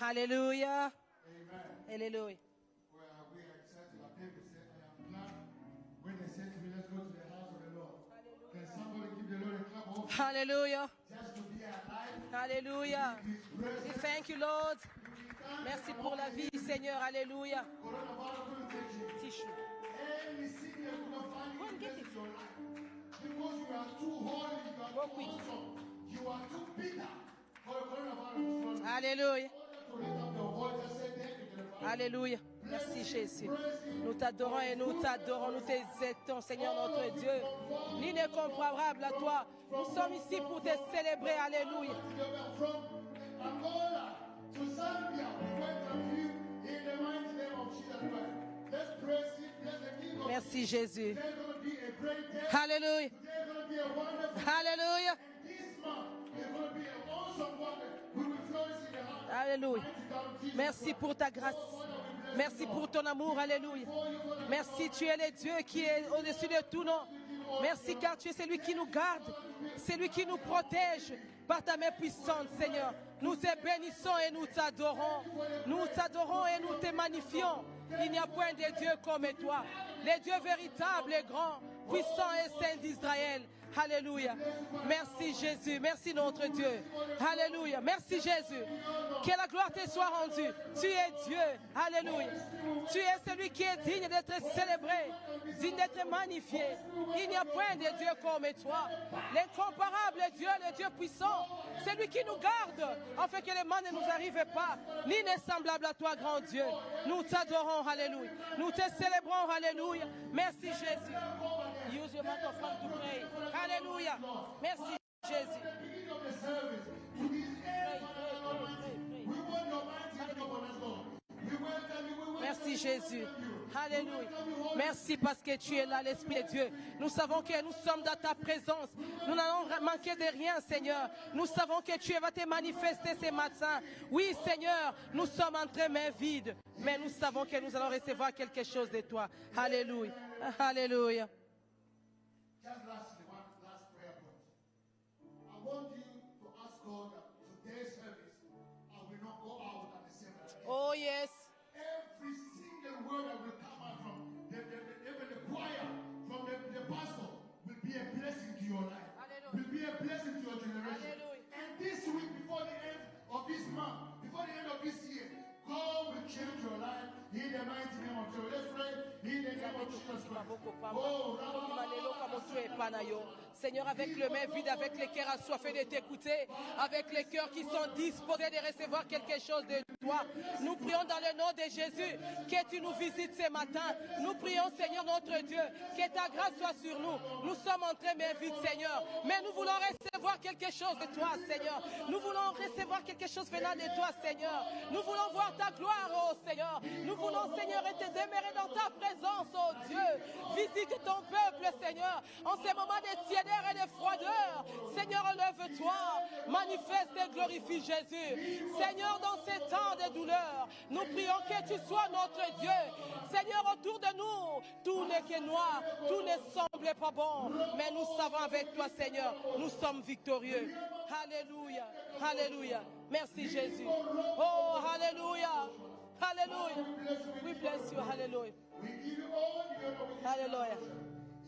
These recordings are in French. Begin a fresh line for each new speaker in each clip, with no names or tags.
Alléluia. Alléluia. Hallelujah. Hallelujah. We thank you, Lord. Merci pour la vie, Seigneur. Alléluia. Tissue. Go and get it.
Because you are too holy, you are too awesome, you are too bitter for the coronavirus.
Alléluia. Alléluia. Merci Jésus. Nous t'adorons et nous t'adorons, nous t'exaltons, Seigneur notre Dieu. L'incomparable à toi. Nous sommes ici pour te célébrer. Alléluia. Merci Jésus. Alléluia. Alléluia. Alléluia. Merci pour ta grâce. Merci pour ton amour. Alléluia. Merci, tu es le Dieu qui est au-dessus de tout nom. Merci car tu es celui qui nous garde, celui qui nous protège par ta main puissante, Seigneur. Nous te bénissons et nous t'adorons. Nous t'adorons et nous te magnifions. Il n'y a point de Dieu comme toi. Le Dieu véritable et grand, puissant et saint d'Israël. Alléluia. Merci Jésus. Merci notre Dieu. Alléluia. Merci Jésus. Que la gloire te soit rendue. Tu es Dieu. Alléluia. Tu es celui qui est digne d'être célébré, digne d'être magnifié. Il n'y a point de Dieu comme toi. L'incomparable Dieu, le Dieu puissant, celui qui nous garde, afin que les mal ne nous arrivent pas. Ni n'est semblable à toi, grand Dieu. Nous t'adorons. Alléluia. Nous te célébrons. Alléluia. Merci Jésus. Use your microphone to pray. Alléluia. Merci Jésus. Merci Jésus. Alléluia. Merci parce que tu es là, l'Esprit de Dieu. Nous savons que nous sommes dans ta présence. Nous n'allons manquer de rien, Seigneur. Nous savons que tu vas te manifester ce matin. Oui, Seigneur, nous sommes entre mains vides. Mais nous savons que nous allons recevoir quelque chose de toi. Alléluia. Alléluia.
Just lastly, one last prayer point. I want you to ask God that today's service, I will not go out at the same time.
Oh, yes.
Every single word that will come out from even the choir, from the pastor, will be a blessing to your life.
Hallelujah.
Will be a blessing to your generation.
Hallelujah.
And this week, before the end of this month, before the end of this year, God will change your life in the mighty name of Jesus. Let's pray in the name of Jesus Christ. Oh,
Seigneur, avec le main vide, avec les cœurs assoiffés de t'écouter, avec les cœurs qui sont disposés de recevoir quelque chose de toi, nous prions dans le nom de Jésus que tu nous visites ce matin. Nous prions, Seigneur notre Dieu, que ta grâce soit sur nous. Nous sommes entrés main vide, Seigneur, mais nous voulons recevoir quelque chose de toi, Seigneur. Nous voulons recevoir quelque chose venant de toi, Seigneur. Nous voulons voir ta gloire, oh Seigneur. Nous voulons, Seigneur, être demeurer dans ta présence, oh Dieu. Visite ton peuple, Seigneur, en ces moments de tiédeur et de froideur. Seigneur, lève-toi, manifeste et glorifie Jésus. Seigneur, dans ces temps de douleur, nous prions que tu sois notre Dieu. Seigneur, autour de nous, tout n'est que noir, tout ne semble pas bon, mais nous savons avec toi, Seigneur, nous sommes victorieux. Alléluia, alléluia. Merci Jésus. Oh, alléluia. Hallelujah. We bless you. Hallelujah.
we give you all the honor.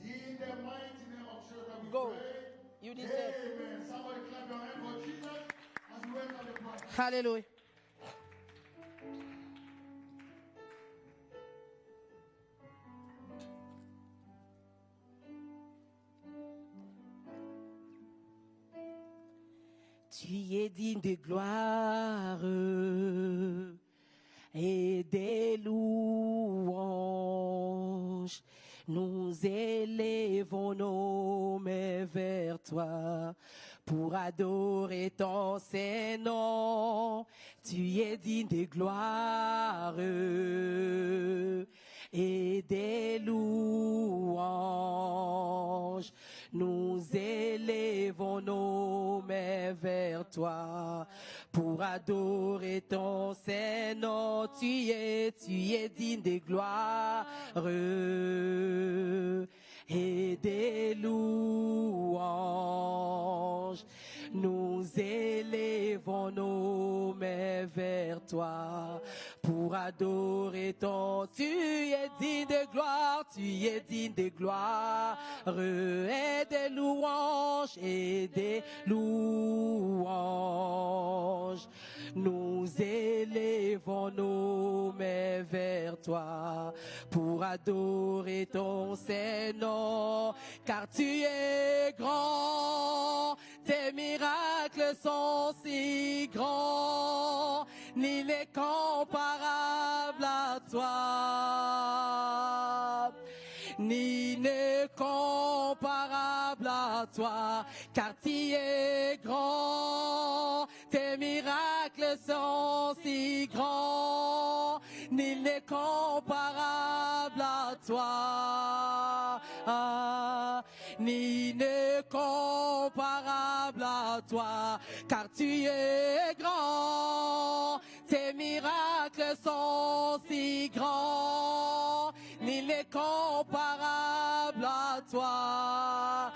We give you
Hallelujah.
in the mighty name of Jesus that we
Go.
pray.
You deserve.
Amen. Somebody clap your hand for Jesus as we welcome the choir.
Hallelujah. Tu es digne de gloire et des louanges. Nous élevons nos mains vers toi pour adorer ton Saint-Nom. Tu es digne de gloire et des louanges. Nous élevons nos mains vers toi pour adorer ton Saint-Nom. Tu es digne de gloire et des louanges. Nous élevons nos mains vers toi pour adorer ton. Tu es digne de gloire, tu es digne de gloire, et des louanges, et des louanges. Nous élevons nos mains vers toi pour adorer ton Saint-Nom, car tu es grand, tes miracles sont si grands, nul n'est comparable à toi. Ni n'est comparable à toi, car tu es grand, tes miracles sont si grands, nul n'est comparable à toi. Ni n'est comparable à toi, car tu es grand, tes miracles sont si grands, nul n'est comparable à toi.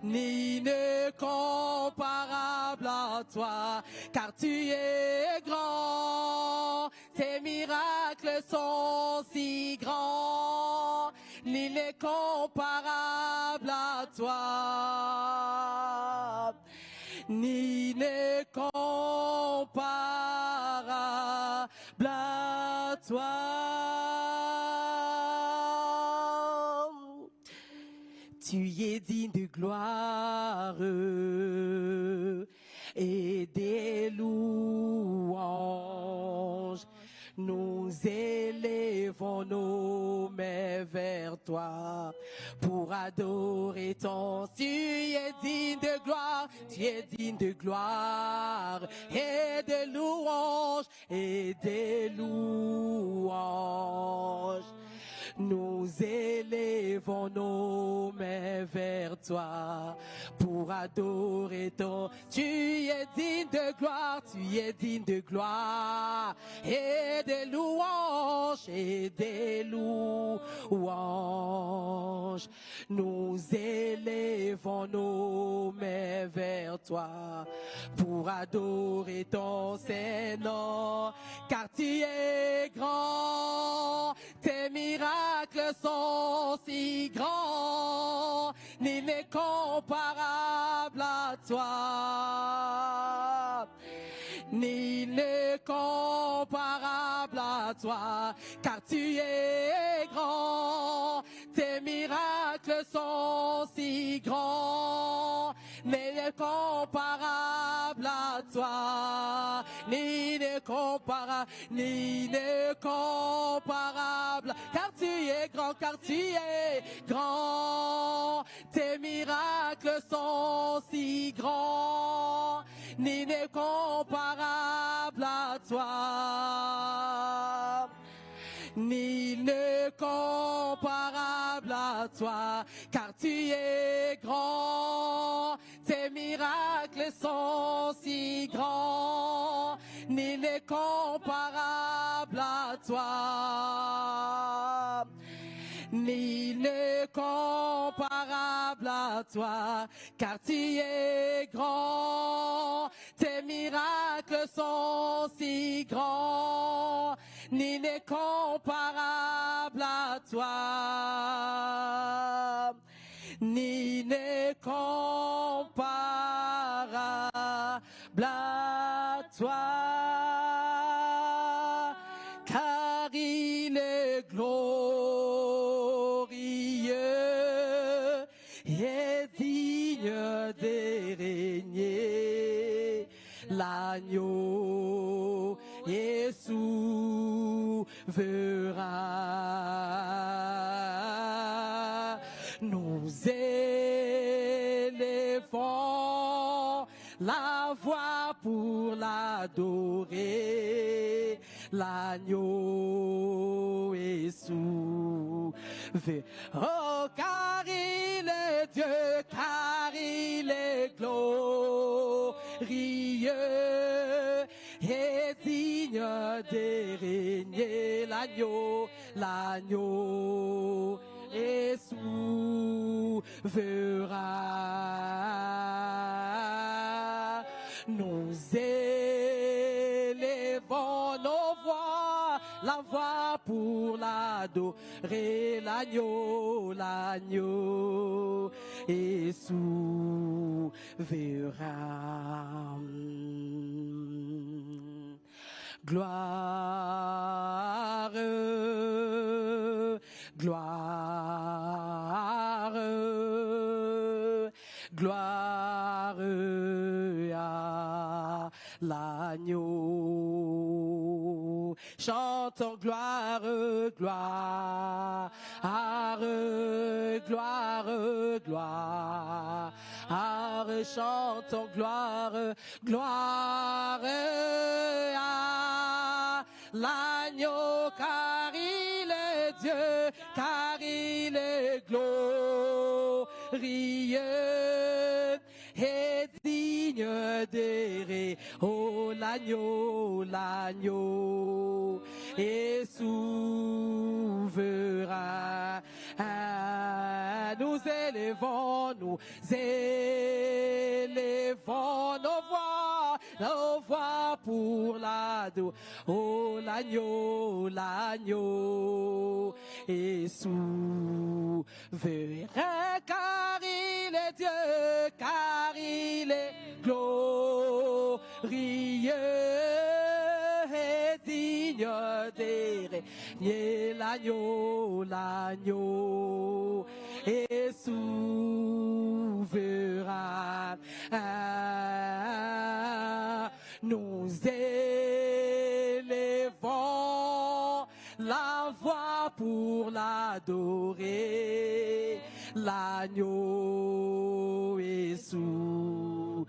Ni n'est comparable à toi, car tu es grand, tes miracles sont si grands, nul n'est comparable à toi. Ni n'est comparable à toi. Tu es digne de gloire et des louanges. Nous élevons nos mains vers toi pour adorer ton. Tu es digne de gloire, tu es digne de gloire et des louanges, et des louanges. Nous élevons nos mains vers toi pour adorer ton. Tu es digne de gloire, tu es digne de gloire et des louanges, et des louanges. Nous élevons nos mains vers toi pour adorer ton Saint-Nom, car tu es grand, tes miracles sont si grands, nul n'est comparable à toi. Nul n'est comparable à toi, car tu es grand, tes miracles sont si grands, nul n'est comparable à toi. Nul n'est comparable, nul n'est comparable, car tu es grand, car tu es grand, tes miracles sont si grands, nul n'est comparable à toi. Nul n'est comparable à toi, car tu es grand, tes miracles sont si grands, nul n'est comparable à toi. Nul n'est comparable à toi, car tu es grand, tes miracles sont si grands, nul n'est comparable à toi. Nul n'est comparable à toi, car il est glorieux et digne de régner. L'agneau est souverain. Nous élevons la voix pour l'adorer. L'agneau est souverain. Oh, car il est Dieu, car il est glorieux et digne de régner. L'agneau, l'agneau, et souverain. Nous élevons nos voix, la voix pour l'adorer, l'agneau, l'agneau est souverain. Gloire, gloire, gloire à l'agneau. Chantons gloire, gloire, gloire, gloire. Chantons gloire, gloire à l'agneau, car il est Dieu, car il est glorieux et digne d'errer. Oh l'agneau, l'agneau est souverain. Nous élevons nos voix pour l'ado. Oh l'agneau, l'agneau est souverain, car il est Dieu, car il est glorieux et digne d'érégner. L'agneau, l'agneau est souverain. Nous élevons la voix pour l'adorer. L'agneau est souverain.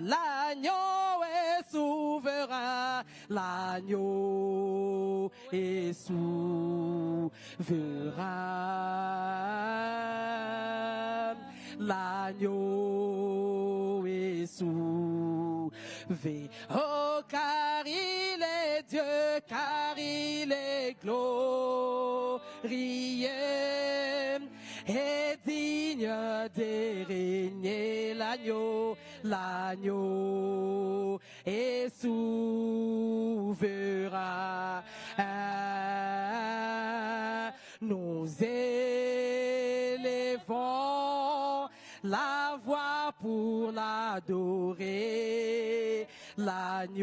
L'agneau est souverain. L'agneau est souverain. L'agneau est souverain. Oh, car il est Dieu, car il est glorieux et digne de régner. L'agneau, l'agneau est souverain. Nous élevons la voix pour l'adorer. L'agneau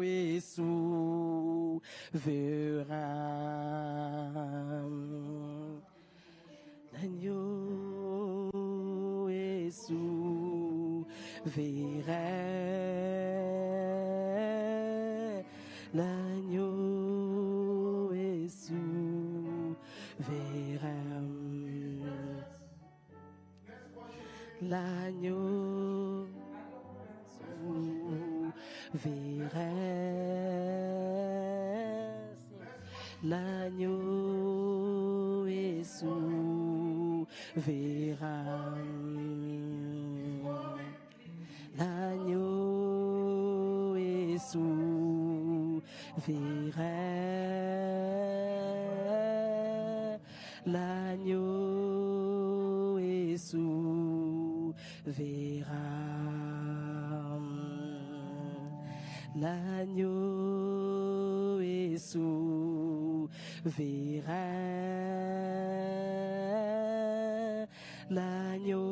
est souverain. L'agneau est souverain. L'agneau est souverain. L'agneau souverain. L'agneau est souverain. L'agneau est souverain. L'agneau est souverain. L'agneau est souverain. L'agneau est souverain. L'agneau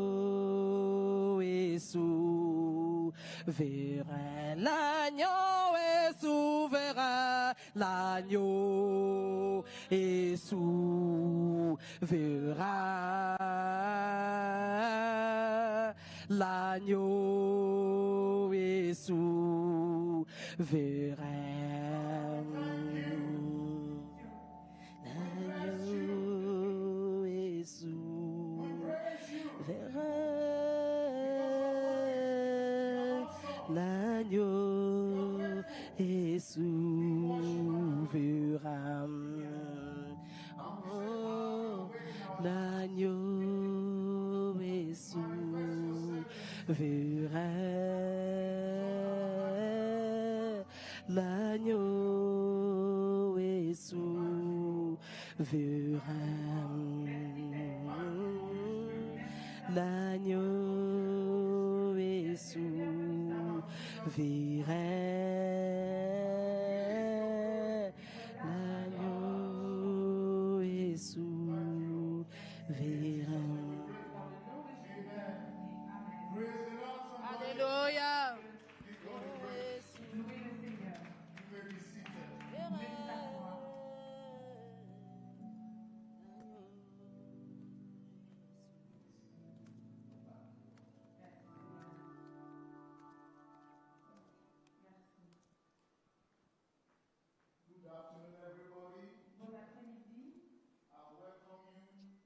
est souverain. L'agneau est souverain. L'agneau est souverain. L'agneau est souverain. L'agneau est souverain. Oh, l'agneau est souverain. L'agneau est souverain. verra l'agneau est souverain, l'agneau est souverain. Alléluia.
You may be seated. Good afternoon, everybody.
Bon après-midi.
I welcome you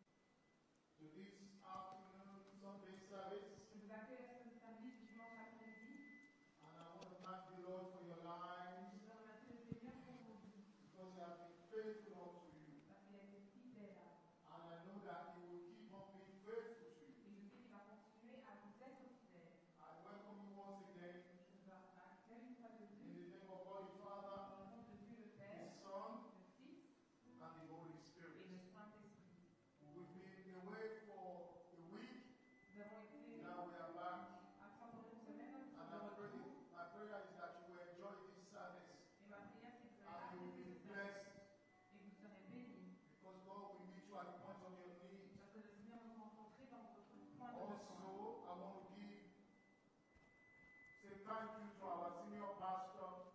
to this afternoon Sunday service.
Je vous accueille à ce service du dimanche après-midi.
And I want to thank the Lord for your lives
Je veux remercier le Seigneur pour vos vies.
because He has been faithful unto you.
Parce qu'il a été fidèle à vous.
And I know that He will keep on being faithful to you.
Et je sais qu'il va continuer à vous être fidèle.
I welcome you once again
Je vous accueille une fois de
in
plus.
the name of God the Father,
Au nom de Dieu le
the
Père,
Son,
le Fils
and the Holy
et
Spirit.
le Saint-Esprit.
We've been away for a week.
Nous avons été
Now we are back.
absents pendant une semaine. Nous
And
sommes de retour.
my prayer is that you will enjoy this service
Et ma prière, c'est que vous
and
allez
you will
apprécier
be
ce service
blessed
et que vous serez bénis.
because God will meet you at the point of your need.
Parce que le Seigneur nous rencontrer dans votre point de besoin.
Also, I want to say thank you to our senior pastor.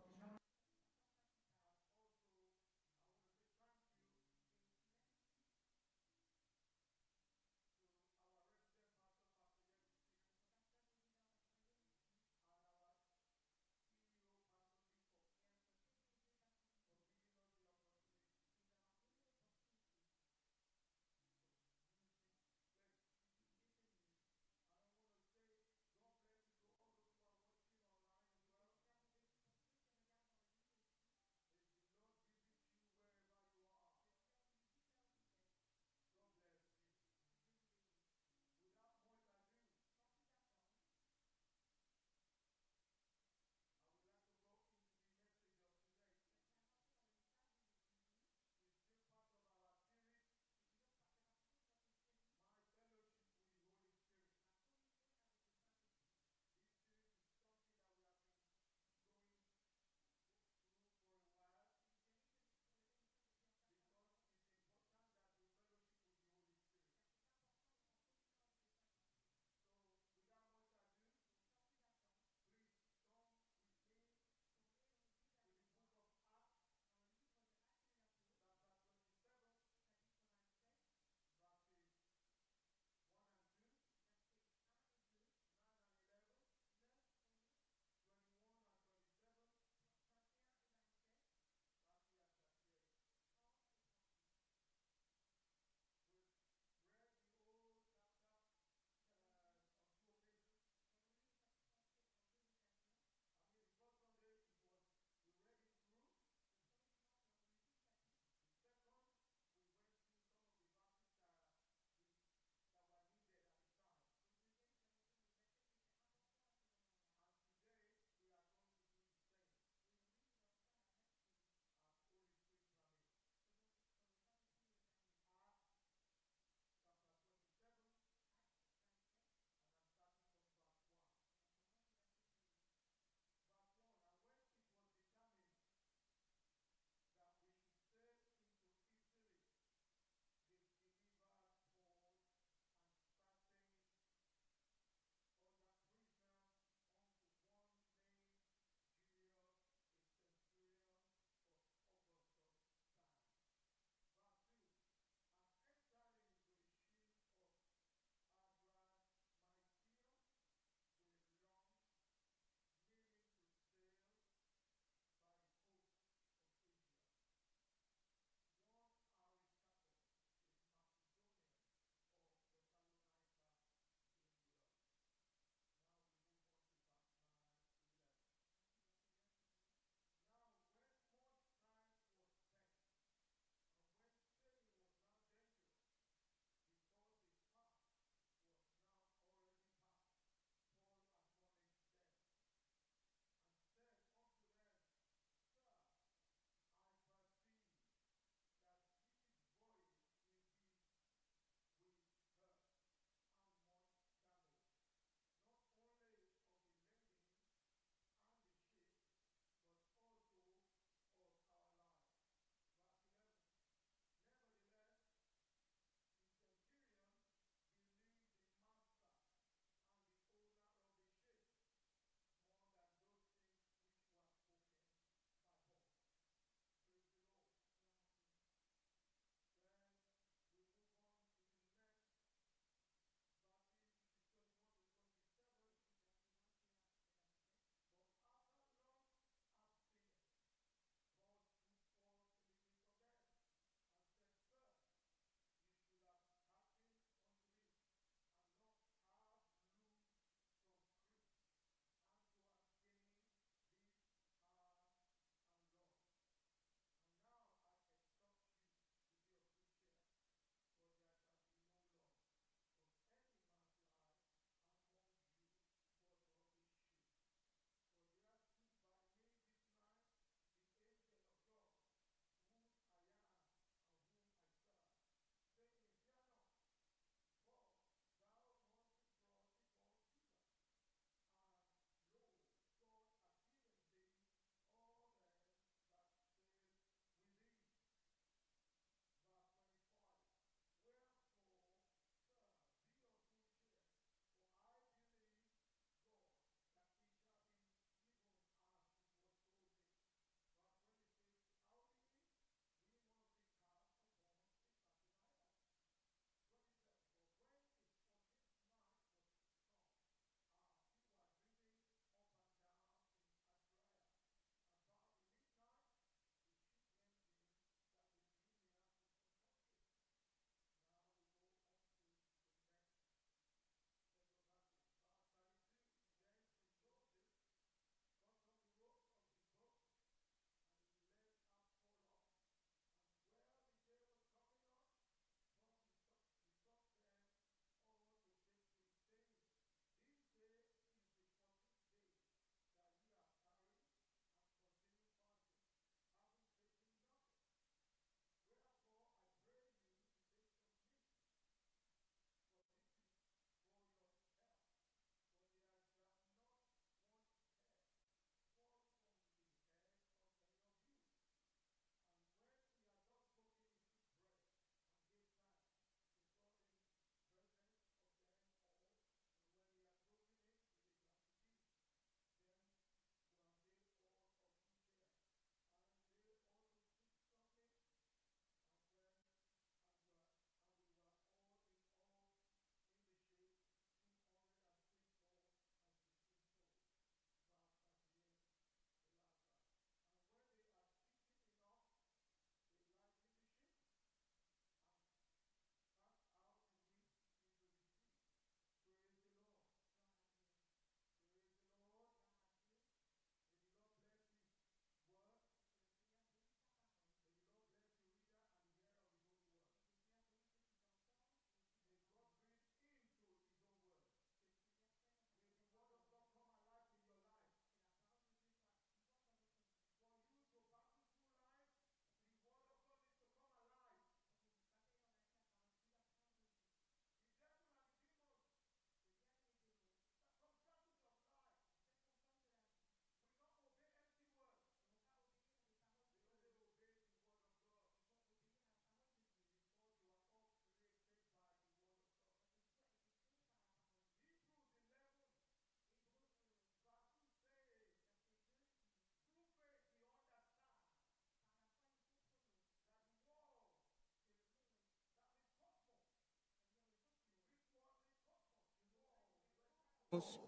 It's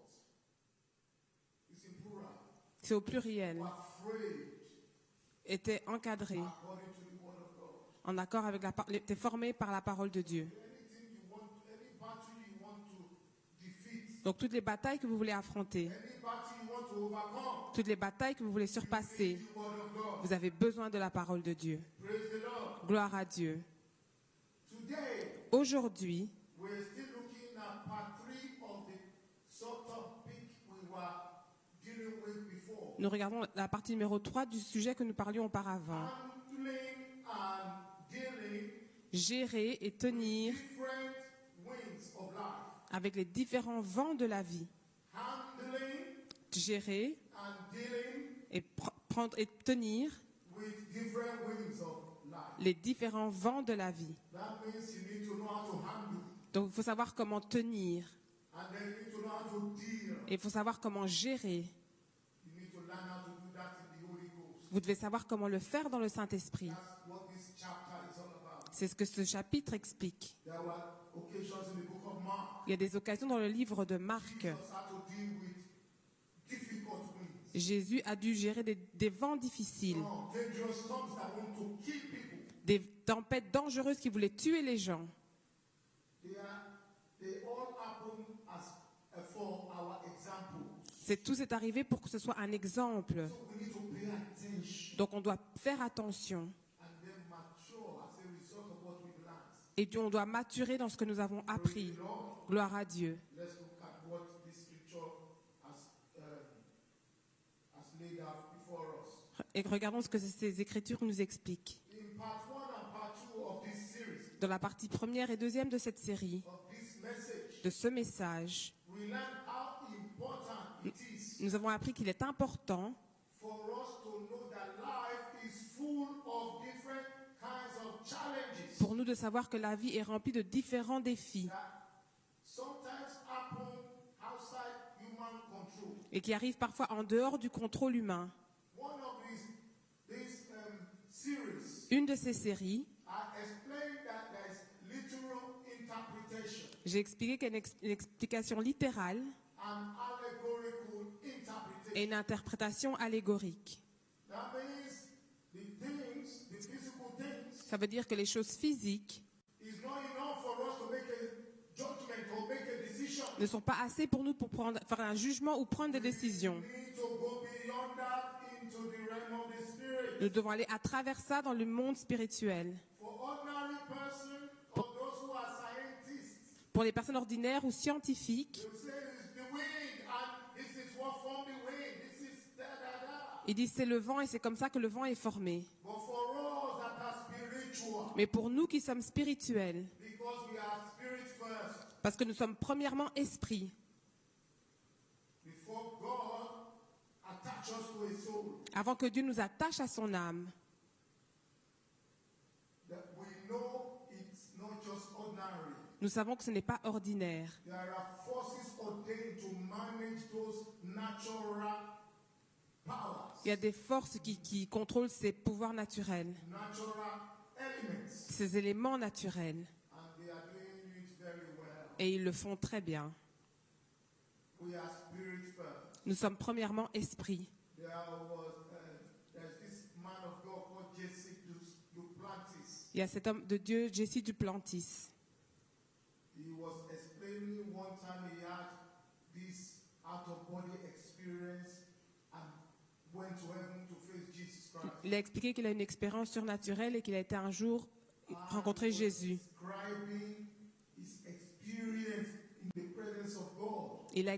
in plural.
C'est au pluriel,
Afraid
était encadré,
according to the word of God.
en accord avec était formé par la parole de Dieu.
Anything you want, any battle you want to defeat,
Donc toutes les batailles que vous voulez affronter,
any battle you want to overcome,
toutes les batailles que vous voulez surpasser,
the word of God.
vous avez besoin de la parole de Dieu.
Praise the Lord.
Gloire à Dieu.
Today,
Aujourd'hui,
we're still looking at part 3 of the subtopic we were dealing with before.
nous regardons la partie numéro 3 du sujet que nous parlions auparavant.
Handling and dealing
Gérer et tenir
different winds of life.
avec les différents vents de la vie.
Handling
Gérer
and dealing
et prendre et tenir
with different winds of life.
les différents vents de la vie.
That means you need to know how to handle.
Donc il faut savoir comment tenir
And then you need to know how to deal.
et il faut savoir comment gérer.
You need to learn how to do that in the Holy Ghost.
Vous devez savoir comment le faire dans le Saint-Esprit.
That's what this chapter is all about.
C'est ce que ce chapitre explique.
There were occasions in the book of Mark.
Il y a des occasions dans le livre de Marc.
Jesus had to deal with difficult winds.
Jésus a dû gérer des vents difficiles,
Dangerous storms that want to kill people.
des tempêtes dangereuses qui voulaient tuer les gens.
They all happen as for our example.
Tout est arrivé pour que ce soit un exemple.
So we need to pay attention
Donc on doit faire attention
and then mature as a result of what we've learned.
et on doit maturer dans ce que nous avons appris.
Lord,
Gloire à Dieu.
let's look at what this scripture has laid out before us.
Et regardons ce que ces Écritures nous expliquent.
In part 1 and part 2 of this series,
Dans la partie première et deuxième de cette série,
of this message,
de ce message,
we learn how important it is
nous avons appris qu'il est important
for us to know that life is full of different kinds of challenges
pour nous de savoir que la vie est remplie de différents défis
that sometimes happen outside human control.
et qui arrivent parfois en dehors du contrôle humain.
One of these series,
Une de ces séries,
I explained that there is literal interpretation
j'ai expliqué qu'il y a une explication littérale
and allegorical interpretation.
et une interprétation allégorique.
That means the physical things,
Ça veut dire que les choses physiques
is not enough for us to make a judgment or make a decision.
ne sont pas assez pour nous pour faire un jugement ou prendre des décisions.
We need to go beyond that into the realm of the spirit.
Nous devons aller à travers ça dans le monde spirituel.
For ordinary person or those who are scientists,
Pour les personnes ordinaires ou scientifiques,
they will say it's the wind and this is what formed the wind. This is da da da.
ils disent c'est le vent et c'est comme ça que le vent est formé.
But for us that are spiritual,
Mais pour nous qui sommes spirituels,
because we are spirit first,
parce que nous sommes premièrement esprits,
before God attach us to a soul,
avant que Dieu nous attache à son âme,
that we know it's not just ordinary.
nous savons que ce n'est pas ordinaire.
There are forces ordained to manage those natural powers,
Il y a des forces qui contrôlent ces pouvoirs naturels,
natural elements,
ces éléments naturels,
and they are doing it very well.
et ils le font très bien.
We are spirit first.
Nous sommes premièrement esprits.
There's this man of God called Jesse Duplantis.
Il y a cet homme de Dieu, Jesse Duplantis.
He was explaining one time he had this out-of-body experience and went to heaven to face Jesus Christ.
Il a expliqué qu'il a une expérience surnaturelle et qu'il a été un jour rencontrer Jésus.
Describing his experience in the presence of God.
Il a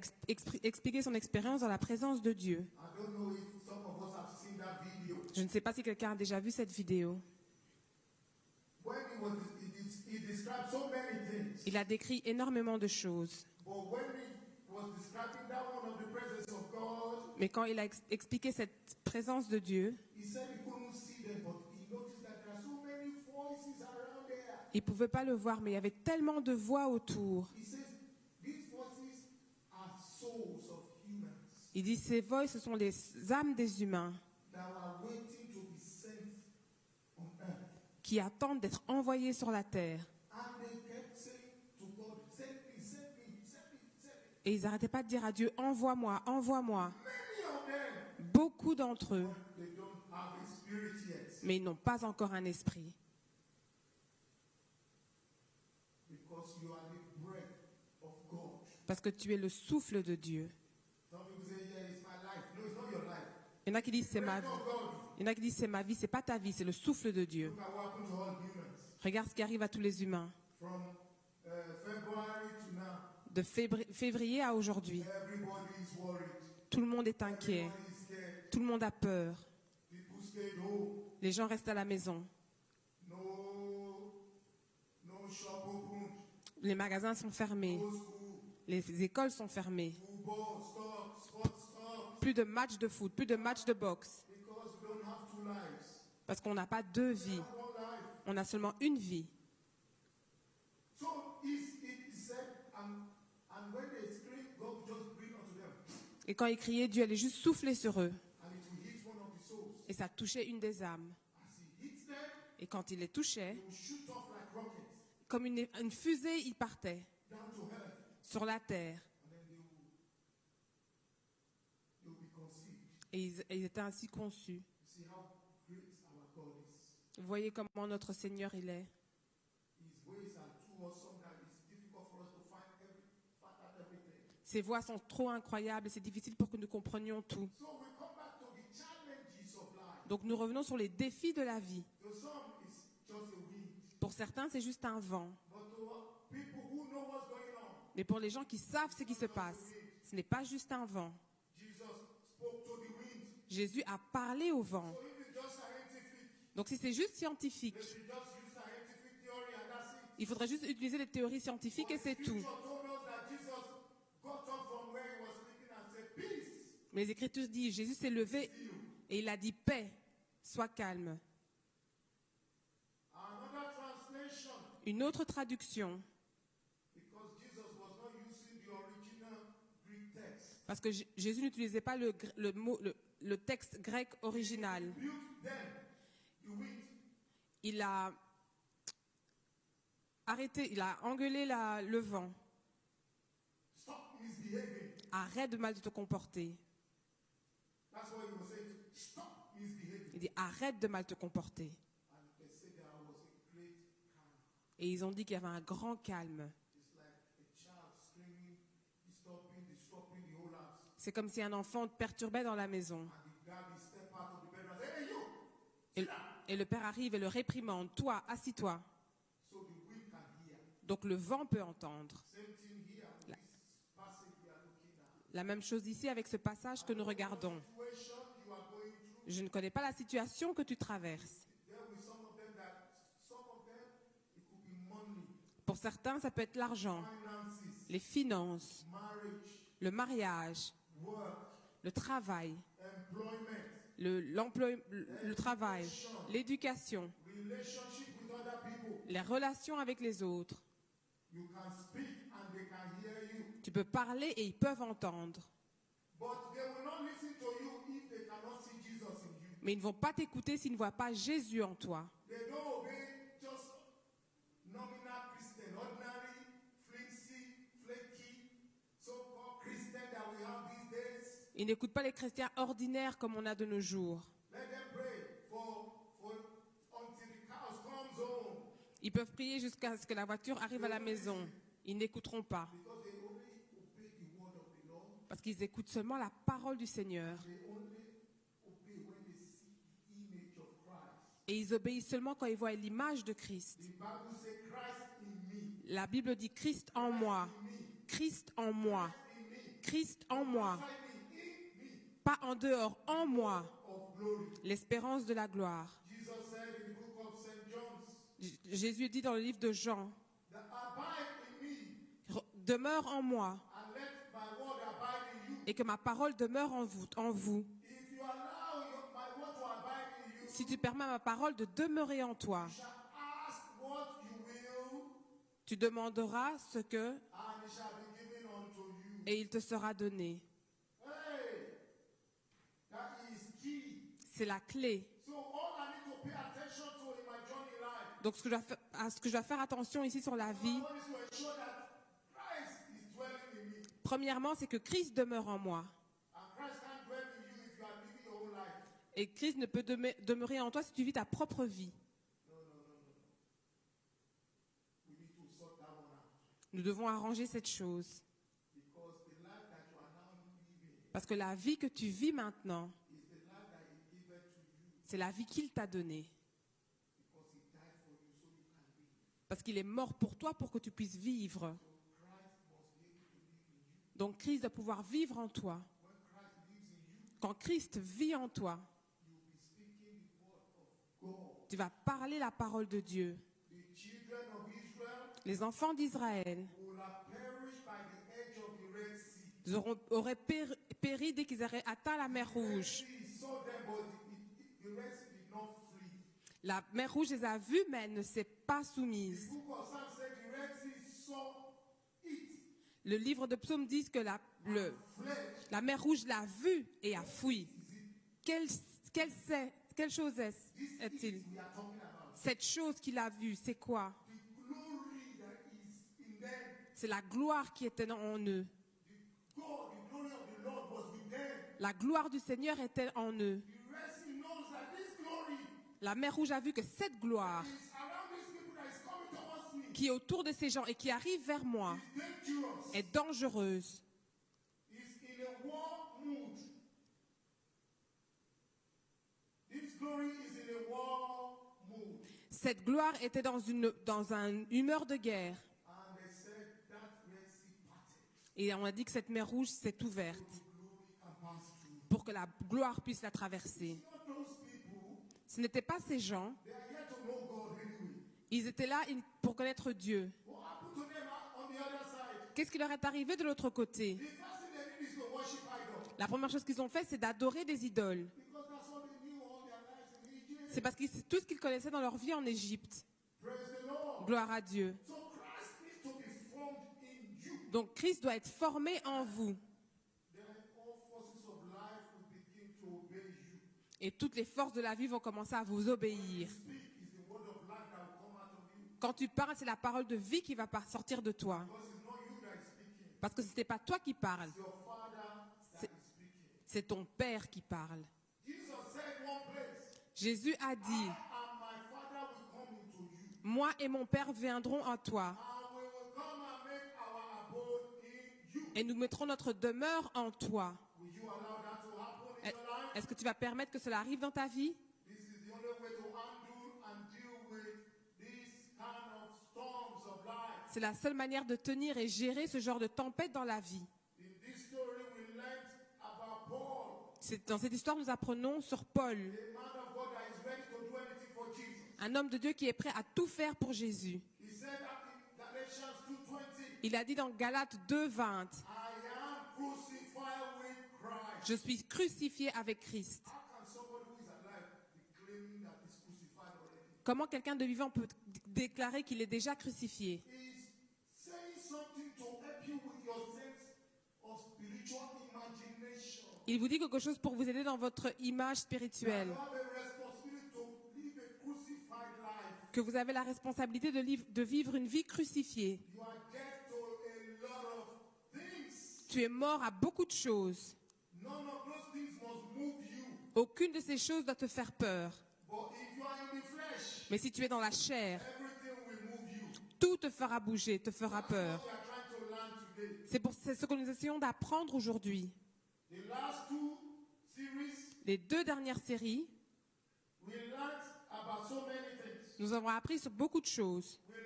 expliqué son expérience dans la présence de Dieu.
I don't know if some of us have seen that video.
Je ne sais pas si quelqu'un a déjà vu cette vidéo.
When he described so many things.
Il a décrit énormément de choses.
But when he was describing that one of the presence of God,
Mais quand il a expliqué cette présence de Dieu,
he said he couldn't see them, but he noticed that there are so many voices around there.
il ne pouvait pas le voir, mais il y avait tellement de voix autour.
He says these voices are souls of humans
Il dit ces voix, ce sont les âmes des humains
that are waiting to be sent on earth.
qui attendent d'être envoyés sur la terre.
And they kept saying to God, send me, send me, send me, send me.
Et ils n'arrêtaient pas de dire à Dieu, envoie-moi, envoie-moi.
Many of them,
Beaucoup d'entre eux,
they don't have a spirit yet.
mais ils n'ont pas encore un esprit.
Because you are the breath of God.
Parce que tu es le souffle de Dieu.
Some people say, yeah, it's my life. No, it's not your life.
Il y en a qui disent, c'est ma vie.
Breath of God.
Il y en a qui disent, c'est ma vie, c'est pas ta vie, c'est le souffle de Dieu.
Look at what happened to all humans.
Regarde ce qui arrive à tous les humains.
From February to now,
De février à aujourd'hui,
everybody is worried.
tout le monde est inquiet.
Everybody is scared.
Tout le monde a peur.
People stayed home.
Les gens restent à la maison.
No shop open.
Les magasins sont fermés.
No school.
Les écoles sont fermées.
Football stop. Sports stop.
Plus de matchs de foot, plus de matchs de boxe.
Because we don't have two lives.
Parce qu'on n'a pas deux vies.
We have one life.
On a seulement une vie.
So it said, and when they scream, God just breathe unto them.
Et quand ils criaient, Dieu allait juste souffler sur eux.
And it will hit one of the souls.
Et ça touchait une des âmes.
As he hits them,
Et quand il les touchait,
he will shoot off like rockets
comme une fusée, ils partaient
down to earth.
sur la terre.
And then they will be conceived.
Et ils étaient ainsi conçus.
You see how great our God is.
Vous voyez comment notre Seigneur il est.
His ways are too awesome that it's difficult for us to find everything.
Ses voix sont trop incroyables et c'est difficile pour que nous comprenions tout.
So we come back to the challenges of life.
Donc nous revenons sur les défis de la vie.
To some, it's just a wind.
Pour certains, c'est juste un vent.
But to people who know what's going on,
Mais pour les gens qui savent ce qui se passe, ce n'est pas juste un vent.
Jesus spoke to the wind.
Jésus a parlé au vent.
So if it's just scientific,
Donc si c'est juste scientifique,
they should just use scientific theory and that's it.
il faudrait juste utiliser les théories scientifiques et c'est tout.
Scripture told us that Jesus got up from where he was sleeping and said, peace.
Mais les Écritures disent, Jésus s'est levé et il a dit, paix, sois calme.
Another translation,
Une autre traduction,
because Jesus was not using the original Greek text.
parce que Jésus n'utilisait pas le texte grec original.
Rebuked them, the wind.
Il a arrêté, il a engueulé le vent.
Stop misbehaving.
Arrête de mal te comporter.
That's what he was saying. Stop misbehaving.
Il dit, arrête de mal te comporter.
And they said there was a great calm.
Et ils ont dit qu'il y avait un grand calme.
It's like a child screaming, disturbing the whole house.
C'est comme si un enfant te perturbait dans la maison.
And the daddy step out of the bedroom and say, hey, you!
Et le père arrive et le réprimande. Toi, assis-toi.
So the wind can hear.
Donc le vent peut entendre.
Same thing here with this passage we are looking at.
La même chose ici avec ce passage que nous regardons.
Situation you are going through.
Je ne connais pas la situation que tu traverses.
There with some of them it could be money,
Pour certains, ça peut être l'argent,
finances,
les finances,
marriage,
le mariage,
work,
le travail,
employment,
le travail, l'éducation,
relationship with other people.
les relations avec les autres.
You can speak and they can hear you.
Tu peux parler et ils peuvent entendre.
But they will not listen to you if they cannot see Jesus in you.
Mais ils ne vont pas t'écouter s'ils ne voient pas Jésus en toi.
They don't obey just nominal Christian, ordinary, flaky, so-called Christian that we have these days.
Ils n'écoutent pas les chrétiens ordinaires comme on a de nos jours.
Let them pray until the cows comes home.
Ils peuvent prier jusqu'à ce que la voiture arrive à la maison. Ils n'écouteront pas.
Because they only obey the word of the Lord.
Parce qu'ils écoutent seulement la parole du Seigneur.
They only obey when they see the image of Christ.
Et ils obéissent seulement quand ils voient l'image de Christ.
The Bible says Christ in me.
La Bible dit Christ en moi. Christ en moi. Christ en moi. Pas en dehors, en moi.
Of glory.
L'espérance de la gloire.
Jesus said in the book of St. John's,
Jésus dit dans le livre de Jean,
that abide in me
demeure en moi
and let my word abide in you.
et que ma parole demeure en vous.
If you allow my word to abide in you,
Si tu permets à ma parole de demeurer en toi,
you shall ask what you will,
tu demanderas ce que
and it shall be given unto you.
et il te sera donné.
Hey, that is key.
C'est la clé.
So all I need to pay attention to in my journey life,
Donc ce que je dois faire attention ici sur la vie,
I want to ensure that Christ is dwelling in me.
Premièrement, c'est que Christ demeure en moi.
And Christ can't dwell in you if you are living your own life.
Et Christ ne peut demeurer en toi si tu vis ta propre vie.
We need to sort that one out.
Nous devons arranger cette chose.
Because the life that you are now living
Parce que la vie que tu vis maintenant,
is the life that He gave to you
c'est la vie qu'il t'a donnée.
because He died for you so you can live.
Parce qu'il est mort pour toi pour que tu puisses vivre. Donc Christ doit pouvoir vivre en toi.
When Christ lives in you,
Quand Christ vit en toi,
you'll be speaking the word of God.
tu vas parler la parole de Dieu.
The children of Israel
Les enfants d'Israël
will have perished by the edge of the Red Sea.
auraient péri dès qu'ils auraient atteint la mer Rouge.
He saw them, but the Red Sea did not flee.
La mer Rouge les a vus, mais elle ne s'est pas soumise.
The book of Psalms said the Red Sea saw it,
Le livre de Psaume dit que la mer Rouge l'a vue et a fui. Quelle chose est-il?
we are talking about.
Cette chose qu'il a vue, c'est quoi?
The glory that is in them.
C'est la gloire qui était en eux.
The glory of the Lord was with them.
La gloire du Seigneur était en eux.
The Red Sea knows that this glory
La mer Rouge a vu que cette gloire
is around these people that is coming towards me.
qui est autour de ces gens et qui arrive vers moi
It's dangerous.
est dangereuse.
Is in a war mood. This glory is in a war mood.
Cette gloire était dans une humeur de guerre.
And they said that Red Sea parted.
Et on a dit que cette mer Rouge s'est ouverte
Glory can pass through.
pour que la gloire puisse la traverser.
Not those people.
Ce n'étaient pas ces gens.
They are yet to know God anyway.
Ils étaient là pour connaître Dieu.
What happened to them on the other side?
Qu'est-ce qui leur est arrivé de l'autre côté?
The first thing they did is to worship idols.
La première chose qu'ils ont fait, c'est d'adorer des idoles.
Because that's what they knew all their lives in Egypt.
C'est parce que c'est tout ce qu'ils connaissaient dans leur vie en Égypte.
Praise the Lord.
Gloire à Dieu.
So Christ needs to be formed in you.
Donc Christ doit être formé en vous.
Then all forces of life will begin to obey you.
Et toutes les forces de la vie vont commencer à vous obéir.
Speak is the word of life that will come out of you.
Quand tu parles, c'est la parole de vie qui va sortir de toi.
Because it's not you that is speaking.
Parce que ce n'est pas toi qui parles,
It's your Father that
C'est-
is speaking.
c'est ton Père qui parle.
Jesus said one place,
Jésus a dit,
and my Father will come into you.
moi et mon Père viendrons à toi
And we will come and make our abode in you.
et nous mettrons notre demeure en toi.
Will you allow that to happen in your life?
Est-ce que tu vas permettre que cela arrive dans ta vie?
This is the only way to undo and deal with these kind of storms of life.
C'est la seule manière de tenir et gérer ce genre de tempête dans la vie.
In this story, we learned about Paul,
Dans cette histoire, nous apprenons sur Paul,
a man of God that is ready to do anything for Jesus.
un homme de Dieu qui est prêt à tout faire pour Jésus.
He said that in Galatians 2:20,
Il a dit dans Galates 2:20,
I am crucified with Christ.
je suis crucifié avec Christ.
How can somebody who is alive be claiming that he's crucified already?
Comment quelqu'un de vivant peut déclarer qu'il est déjà crucifié?
He's saying something to help you with your sense of spiritual imagination.
Il vous dit quelque chose pour vous aider dans votre image spirituelle.
You have a responsibility to live a crucified life.
Que vous avez la responsabilité de vivre une vie crucifiée.
You are dead to a lot of things.
Tu es mort à beaucoup de choses.
None of those things must move you.
Aucune de ces choses doit te faire peur.
But if you are in the flesh,
Mais si tu es dans la chair,
everything will move you.
tout te fera bouger, te fera peur.
We are trying to learn today.
C'est ce que nous essayons d'apprendre aujourd'hui.
The last two series,
Les 2 dernières séries,
we learned about so many things.
nous avons appris sur beaucoup de choses.
Number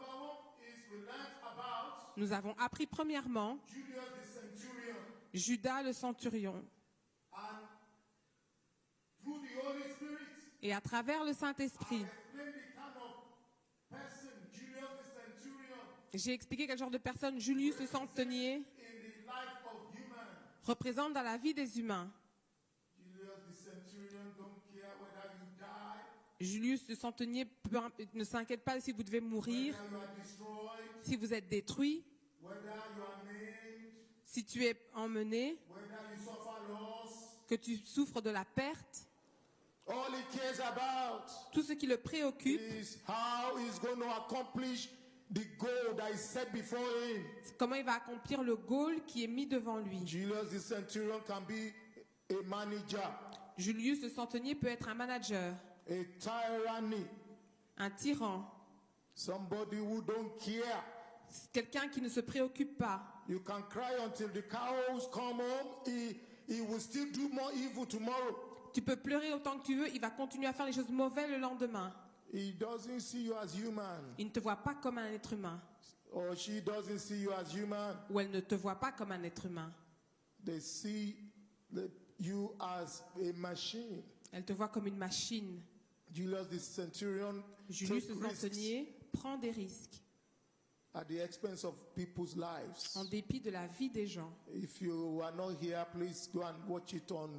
one is we learned about
Nous avons appris premièrement
Julius the centurion.
Judas le centurion.
And through the Holy Spirit,
Et à travers le Saint-Esprit,
explain the kind of person Julius the centurion
j'ai expliqué quel genre de personne Julius le centenier
in the life of human.
représente dans la vie des humains.
Julius the centurion don't care whether you die,
Julius le centenier ne s'inquiète pas si vous devez mourir,
whether you are destroyed,
si vous êtes détruit,
whether you are maimed,
si tu es emmené,
whether you suffer loss.
que tu souffres de la perte.
All he cares about
Tout ce qui le préoccupe,
is how he's going to accomplish the goal that is set before him.
Comment il va accomplir le goal qui est mis devant lui.
Julius the centurion can be a manager,
Julius le centenier peut être un manager,
a tyranny,
un tyran,
somebody who don't care.
quelqu'un qui ne se préoccupe pas.
You can cry until the cows come home. He will still do more evil tomorrow.
Tu peux pleurer autant que tu veux, il va continuer à faire les choses mauvaises le lendemain.
He doesn't see you as human,
Il ne te voit pas comme un être humain,
or she doesn't see you as human.
ou elle ne te voit pas comme un être humain.
They see you as a machine.
Elle te voit comme une machine.
Julius the centurion
Julius
took
le
risks
centenier prend des risques
at the expense of people's lives.
en dépit de la vie des gens.
If you are not here, please go and watch it on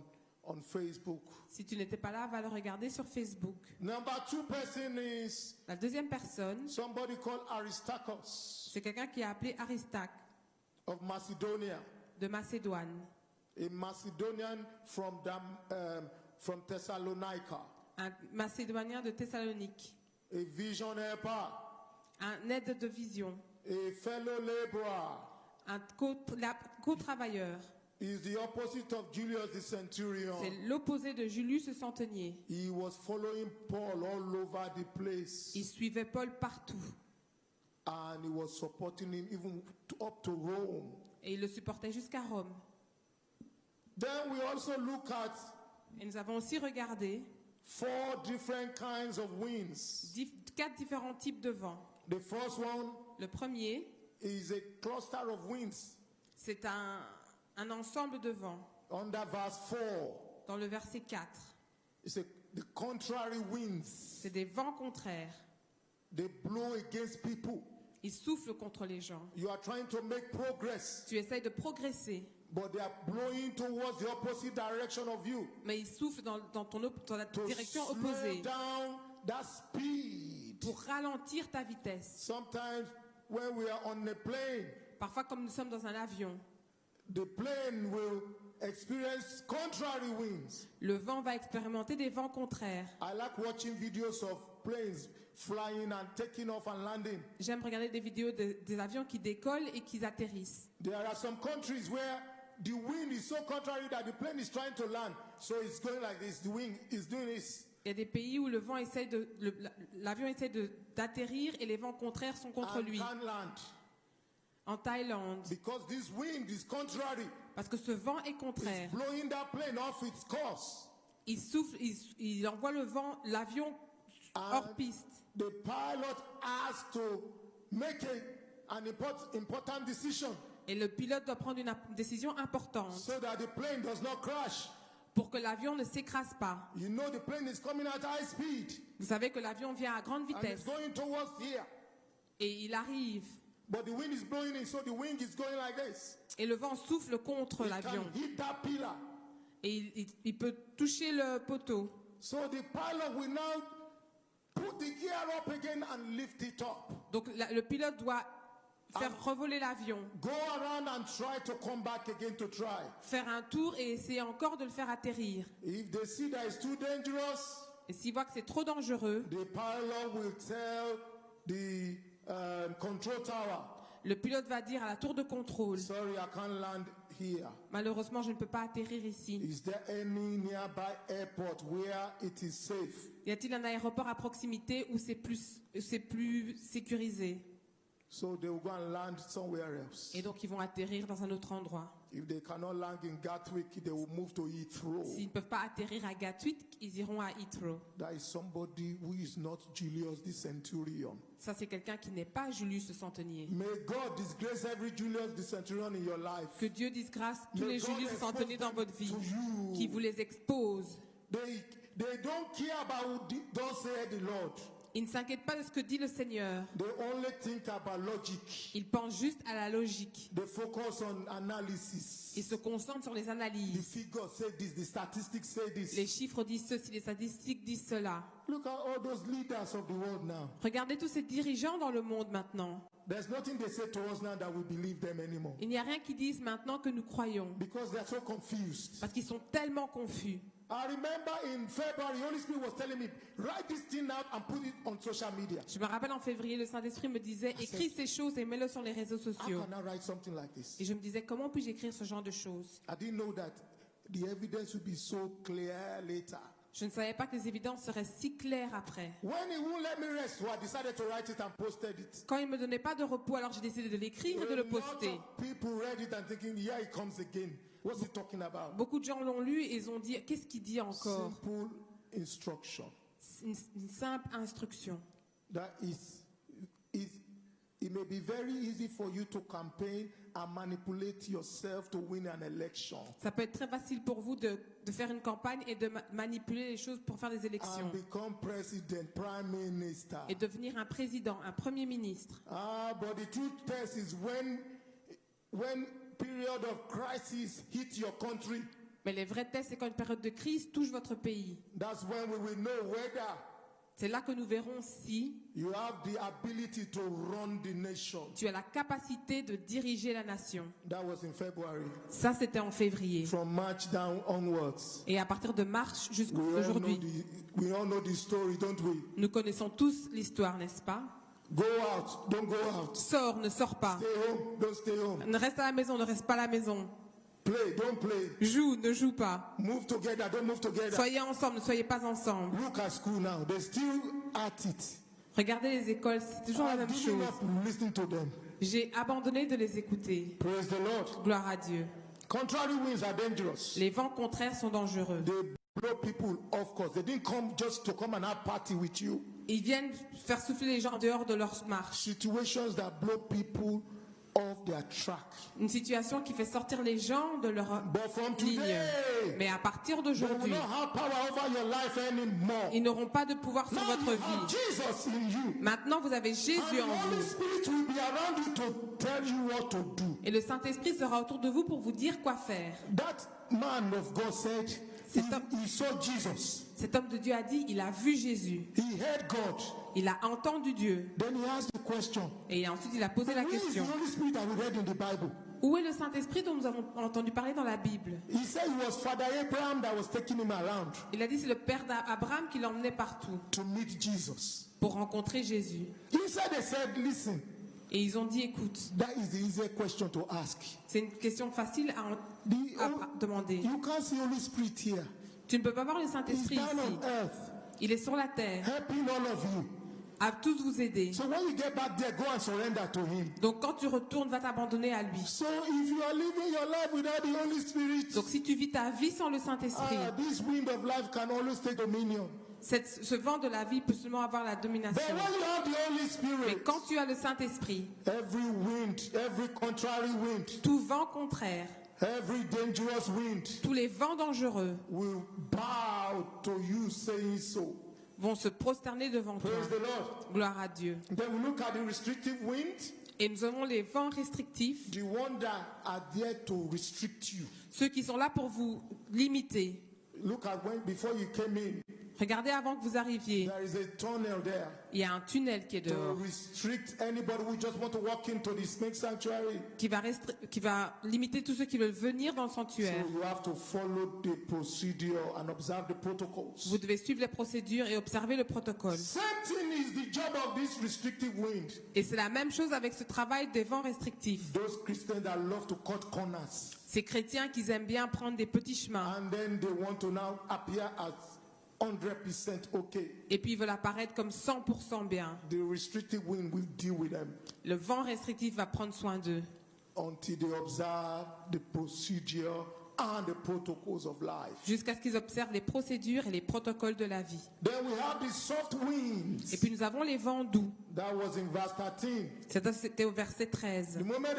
Facebook.
Si tu n'étais pas là, va le regarder sur Facebook.
Number 2 person is
La deuxième personne,
somebody called Aristarchus
c'est quelqu'un qui a appelé Aristarque
of Macedonia,
de Macédoine,
a Macedonian from Thessalonica,
un Macédonien de Thessalonique,
a vision helper,
un aide de vision,
a fellow laborer.
un co-travailleur.
Is the opposite of Julius the centurion.
C'est l'opposé de Julius le centenier.
He was following Paul all over the place,
Il suivait Paul partout
and he was supporting him even up to Rome.
et il le supportait jusqu'à Rome.
Then we also look at
Et nous avons aussi regardé
4 different kinds of winds.
4 différents types de vents.
The first one
Le premier,
is a cluster of winds
c'est un ensemble de vents.
under verse 4.
Dans le verset 4,
It's the contrary winds.
c'est des vents contraires.
They blow against people.
Ils soufflent contre les gens.
You are trying to make progress,
Tu essayes de progresser,
but they are blowing towards the opposite direction of you.
mais ils soufflent dans la
To
direction
slow
opposée
down that speed.
pour ralentir ta vitesse.
Sometimes when we are on a plane,
Parfois, comme nous sommes dans un avion,
the plane will experience contrary winds.
le vent va expérimenter des vents contraires.
I like watching videos of planes flying and taking off and landing.
J'aime regarder des vidéos des avions qui décollent et qui atterrissent.
There are some countries where the wind is so contrary that the plane is trying to land, so it's going like this. The wind is doing this.
Il y a des pays où le vent l'avion essaie d'atterrir et les vents contraires sont contre
And
lui.
can't land
En Thaïlande,
because this wind is contrary.
parce que ce vent est
It's
contraire.
blowing that plane off its course.
Il souffle, il envoie l'avion hors
And
piste.
the pilot has to make an important decision
Et le pilote doit prendre une décision importante
so that the plane does not crash.
pour que l'avion ne s'écrase pas.
You know the plane is coming at high speed
Vous savez que l'avion vient à grande
and it's
vitesse
going towards here.
et il arrive.
But the wind is blowing in, so the wing is going like this.
Et le vent souffle contre
It
l'avion.
can hit that pillar.
Et il peut toucher le poteau.
So the pilot will now put the gear up again and lift it up.
Donc le pilote doit faire revoler l'avion,
Go around and try to come back again to try.
faire un tour et essayer encore de le faire atterrir.
If they see that it's too dangerous,
Et s'il voit que c'est trop dangereux,
the pilot will tell the control tower,
le pilote va dire à la tour de contrôle,
sorry, I can't land here.
malheureusement, je ne peux pas atterrir ici.
Is there any nearby airport where it is safe?
Y a-t-il un aéroport à proximité où c'est plus sécurisé?
So they will go and land somewhere else.
Et donc ils vont atterrir dans un autre endroit.
If they cannot land in Gatwick, they will move to Heathrow.
S'ils ne peuvent pas atterrir à Gatwick, ils iront à Heathrow.
That is somebody who is not Julius the centurion.
Ça, c'est quelqu'un qui n'est pas Julius le centenier.
May God disgrace every Julius the centurion in your life.
Que Dieu disgrâce tous
May
les
God
Julius le
expose
centenier dans
them
votre vie,
to you.
qui vous les expose.
They don't care about thus saith the Lord.
Ils ne s'inquiètent pas de ce que dit le Seigneur.
They only think about logic.
Ils pensent juste à la logique.
They focus on analysis.
Ils se concentrent sur les
The
analyses.
figures say this, the statistics say this.
Les chiffres disent ceci, les statistiques disent cela.
Look at all those leaders of the world now.
Regardez tous ces dirigeants dans le monde maintenant.
There's nothing they say to us now that we believe them anymore.
Il n'y a rien qui dise maintenant que nous croyons.
Because they are so confused.
Parce qu'ils sont tellement confus.
I remember in February, Holy Spirit was telling me, write this thing out and put it on social media.
Je me rappelle en février, le Saint-Esprit me disait, écris ces choses et mets-le sur les réseaux
How
sociaux.
can I write something like this?
Et je me disais, comment puis-je écrire ce genre de choses?
I didn't know that the evidence would be so clear later.
Je ne savais pas que les évidences seraient si claires après.
When he won't let me rest, so I decided to write it and posted it.
Quand il me donnait pas de repos, alors j'ai décidé de l'écrire et de le
A lot
poster.
of people read it and thinking, here it comes again. What's he talking about?
Beaucoup de gens l'ont lu et ils ont dit, qu'est-ce qu'il dit encore?
Simple instruction.
Une simple instruction.
That it may be very easy for you to campaign and manipulate yourself to win an election.
Ça peut être très facile pour vous de faire une campagne et de manipuler les choses pour faire des élections.
And become president, prime minister.
Et devenir un président, un premier ministre.
But the truth test is when period of crisis hit your country,
Mais les vrais tests, c'est quand une période de crise touche votre pays.
that's when we will know whether
C'est là que nous verrons si
you have the ability to run the nation.
tu as la capacité de diriger la nation.
That was in February.
Ça, c'était en février.
From March down onwards.
Et à partir de mars jusqu'à
We
aujourd'hui,
all know the story, don't we?
nous connaissons tous l'histoire, n'est-ce pas?
Go out, don't go out.
Sors, ne sors pas.
Stay home, don't stay home.
Ne reste à la maison, ne reste pas à la maison.
Play, don't play.
Joue, ne joue pas.
Move together, don't move together.
Soyez ensemble, ne soyez pas ensemble.
Look at school now. They're still at it.
Regardez les écoles, c'est toujours la
I've
même
given
chose.
up listening to them.
J'ai abandonné de les écouter.
Praise the Lord.
Gloire à Dieu.
Contrary winds are dangerous.
Les vents contraires sont dangereux.
They blow people off course. They didn't come just to come and have party with you.
Ils viennent faire souffler les gens en dehors de leur marche.
Situations that blow people off their track.
Une situation qui fait sortir les gens de leur
But from
ligne.
today,
Mais à partir
they will
d'aujourd'hui,
not have power over your life anymore.
ils n'auront pas de pouvoir sur
Now
votre
you have
vie.
Jesus in you.
Maintenant, vous avez
And
Jésus
the
en
Holy
vous.
Spirit will be around you to tell you what to do.
Et le Saint-Esprit sera autour de vous pour vous dire quoi faire.
That man of God said he saw Jesus.
Cet homme de Dieu a dit, il a vu Jésus.
He heard God.
Il a entendu Dieu.
Then he asked the question.
Et ensuite, il a posé la
Where is the
question.
Holy Spirit that we read in the Bible?
Où est le Saint-Esprit dont nous avons entendu parler dans la Bible?
He said it was Father Abraham that was taking him around
Il a dit, c'est le père d'Abraham qui l'emmenait partout
to meet Jesus.
pour rencontrer Jésus.
Inside they said, listen,
Et ils ont dit, écoute,
that is the easiest question to ask.
c'est une question facile à demander.
You can't see Holy Spirit here.
Tu ne peux pas voir le
He's
Saint-Esprit
down
ici.
on earth,
Il est sur la terre,
helping all of you.
à tous vous aider.
So when you get back there, go and surrender to him.
Donc quand tu retournes, va t'abandonner à lui.
So if you are living your life without the Holy Spirit,
Donc si tu vis ta vie sans le Saint-Esprit,
this wind of life can always take dominion.
ce vent de la vie peut seulement avoir la
But
domination.
when you have the Holy
Mais
Spirit,
quand tu as le Saint-Esprit,
every wind, every contrary wind,
tout vent contraire,
every dangerous wind
tous les vents dangereux
will bow to you saying so.
vont se prosterner devant toi.
Praise the Lord.
Gloire à Dieu.
Then we look at the restrictive wind,
Et nous avons les vents restrictifs,
the one that are there to restrict you.
ceux qui sont là pour vous limiter.
Look at when before you came in,
Regardez avant que vous arriviez,
there is a tunnel there
il y a un tunnel qui est
to
dehors,
restrict anybody who just want to walk into the snake sanctuary.
qui va limiter tous ceux qui veulent venir dans le
So
sanctuaire.
you have to follow the procedure and observe the protocols.
Vous devez suivre les procédures et observer le protocole.
Same thing is the job of this restrictive wind.
Et c'est la même chose avec ce travail des vents restrictifs.
Those Christians that love to cut corners
Ces chrétiens qui aiment bien prendre des petits chemins
and then they want to now appear as 100% okay.
et puis ils veulent apparaître comme 100% bien.
The restrictive wind will deal with them
Le vent restrictif va prendre soin d'eux
until they observe the procedure and the protocols of life.
jusqu'à ce qu'ils observent les procédures et les protocoles de la vie.
Then we have the soft winds.
Et puis nous avons les vents doux.
That was in verse 13.
C'était au verset 13.
The moment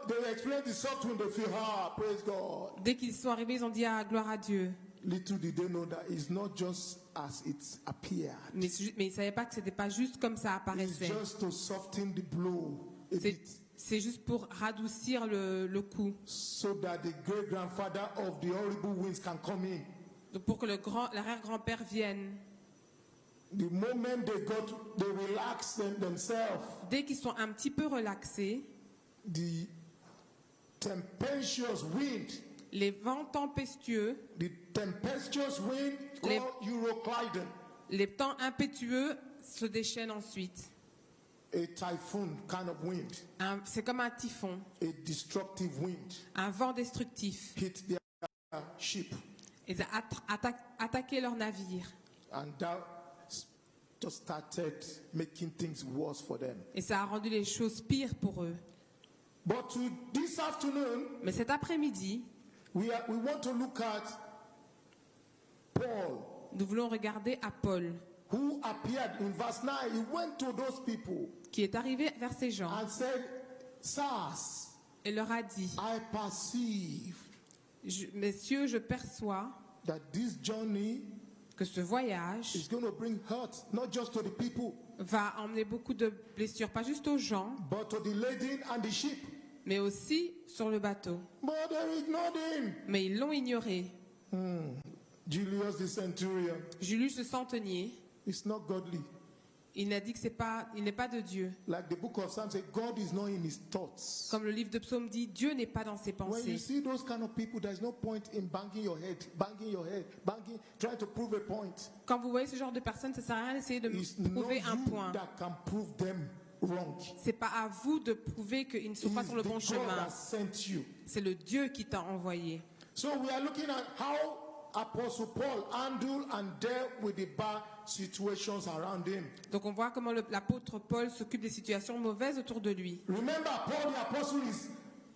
they explained the soft wind, they feel, praise God.
Dès qu'ils sont arrivés, ils ont dit gloire à Dieu.
Little did they know that it's not just as it appeared.
Mais ils ne savaient pas que c'était pas juste comme ça
It's
apparaissait.
just to soften the blow a bit,
C'est juste pour radoucir le coup.
so that the great grandfather of the horrible winds can come in.
Donc pour que l'arrière-grand-père vienne.
The moment they relax themselves,
Dès qu'ils sont un petit peu relaxés,
the tempestuous wind,
les vents tempestueux,
the tempestuous wind
Les-
called Euroclydon,
Les temps impétueux se déchaînent ensuite.
a typhoon kind of wind,
C'est comme un typhon,
a destructive wind,
un vent destructif.
hit their ship.
Ils ont attaqué leur navire.
And that just started making things worse for them.
Et ça a rendu les choses pires pour eux.
But this afternoon,
Mais cet après-midi,
we want to look at Paul,
nous voulons regarder à Paul,
who appeared in verse 9. He went to those people
qui est arrivé vers ces gens
and said, Sirs,
et leur a dit,
I perceive
Messieurs, je perçois
that this journey
que ce voyage
is going to bring hurt, not just to the people,
va emmener beaucoup de blessures, pas juste aux gens,
but to the lady and the ship.
mais aussi sur le bateau.
But they ignored him.
Mais ils l'ont ignoré.
Julius the centurion
Julius le centenier,
is not godly.
il a dit que il n'est pas de Dieu.
Like the book of Psalms says, God is not in his thoughts.
Comme le livre de Psaume dit, Dieu n'est pas dans ses
When you
pensées.
see those kind of people, there's no point in banging your head, trying to prove a point.
Quand vous voyez ce genre de personnes, ça sert à rien d'essayer de
It's not
prouver un
you
point.
that can prove them wrong.
C'est pas à vous de prouver qu'ils ne sont
It's
pas sur le
the
bon
God
chemin.
that sent you.
C'est le Dieu qui t'a envoyé.
So we are looking at how Apostle Paul handled and dealt with the bad situations around him.
Donc on voit comment l'apôtre Paul s'occupe des situations mauvaises autour de lui.
Remember, Paul the apostle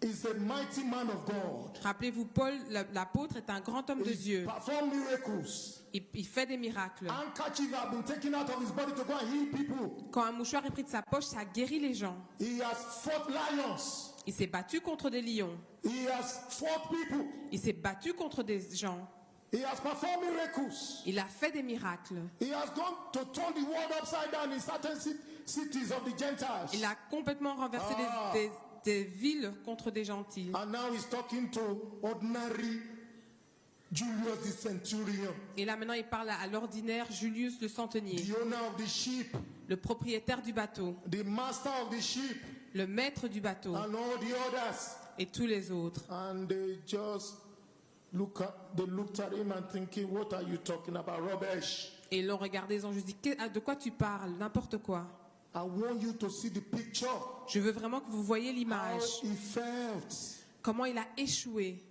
is a mighty man of God.
Rappelez-vous, Paul, l'apôtre, est un grand homme de
He
Dieu.
performed miracles.
Il fait des miracles.
Handkerchiefs have been taken out of his body to go and heal people.
Quand un mouchoir est pris de sa poche, ça guérit les gens.
He has fought lions.
Il s'est battu contre des lions.
He has fought people.
Il s'est battu contre des gens.
He has performed miracles.
Il a fait des miracles.
He has gone to turn the world upside down in certain cities of the Gentiles.
Il a complètement renversé des villes contre des gentils.
And now he's talking to ordinary Julius the centurion,
Et là maintenant il parle à l'ordinaire Julius le centenier,
the owner of the ship,
le propriétaire du bateau,
the master of the ship,
le maître du bateau
and all the others.
et tous les autres.
And they just looked at him and thinking, what are you talking about? Rubbish.
Et ils l'ont regardé, ils ont juste dit, de quoi tu parles? N'importe quoi.
I want you to see the picture.
Je veux vraiment que vous voyez
How
l'image.
he felt.
Comment il a échoué.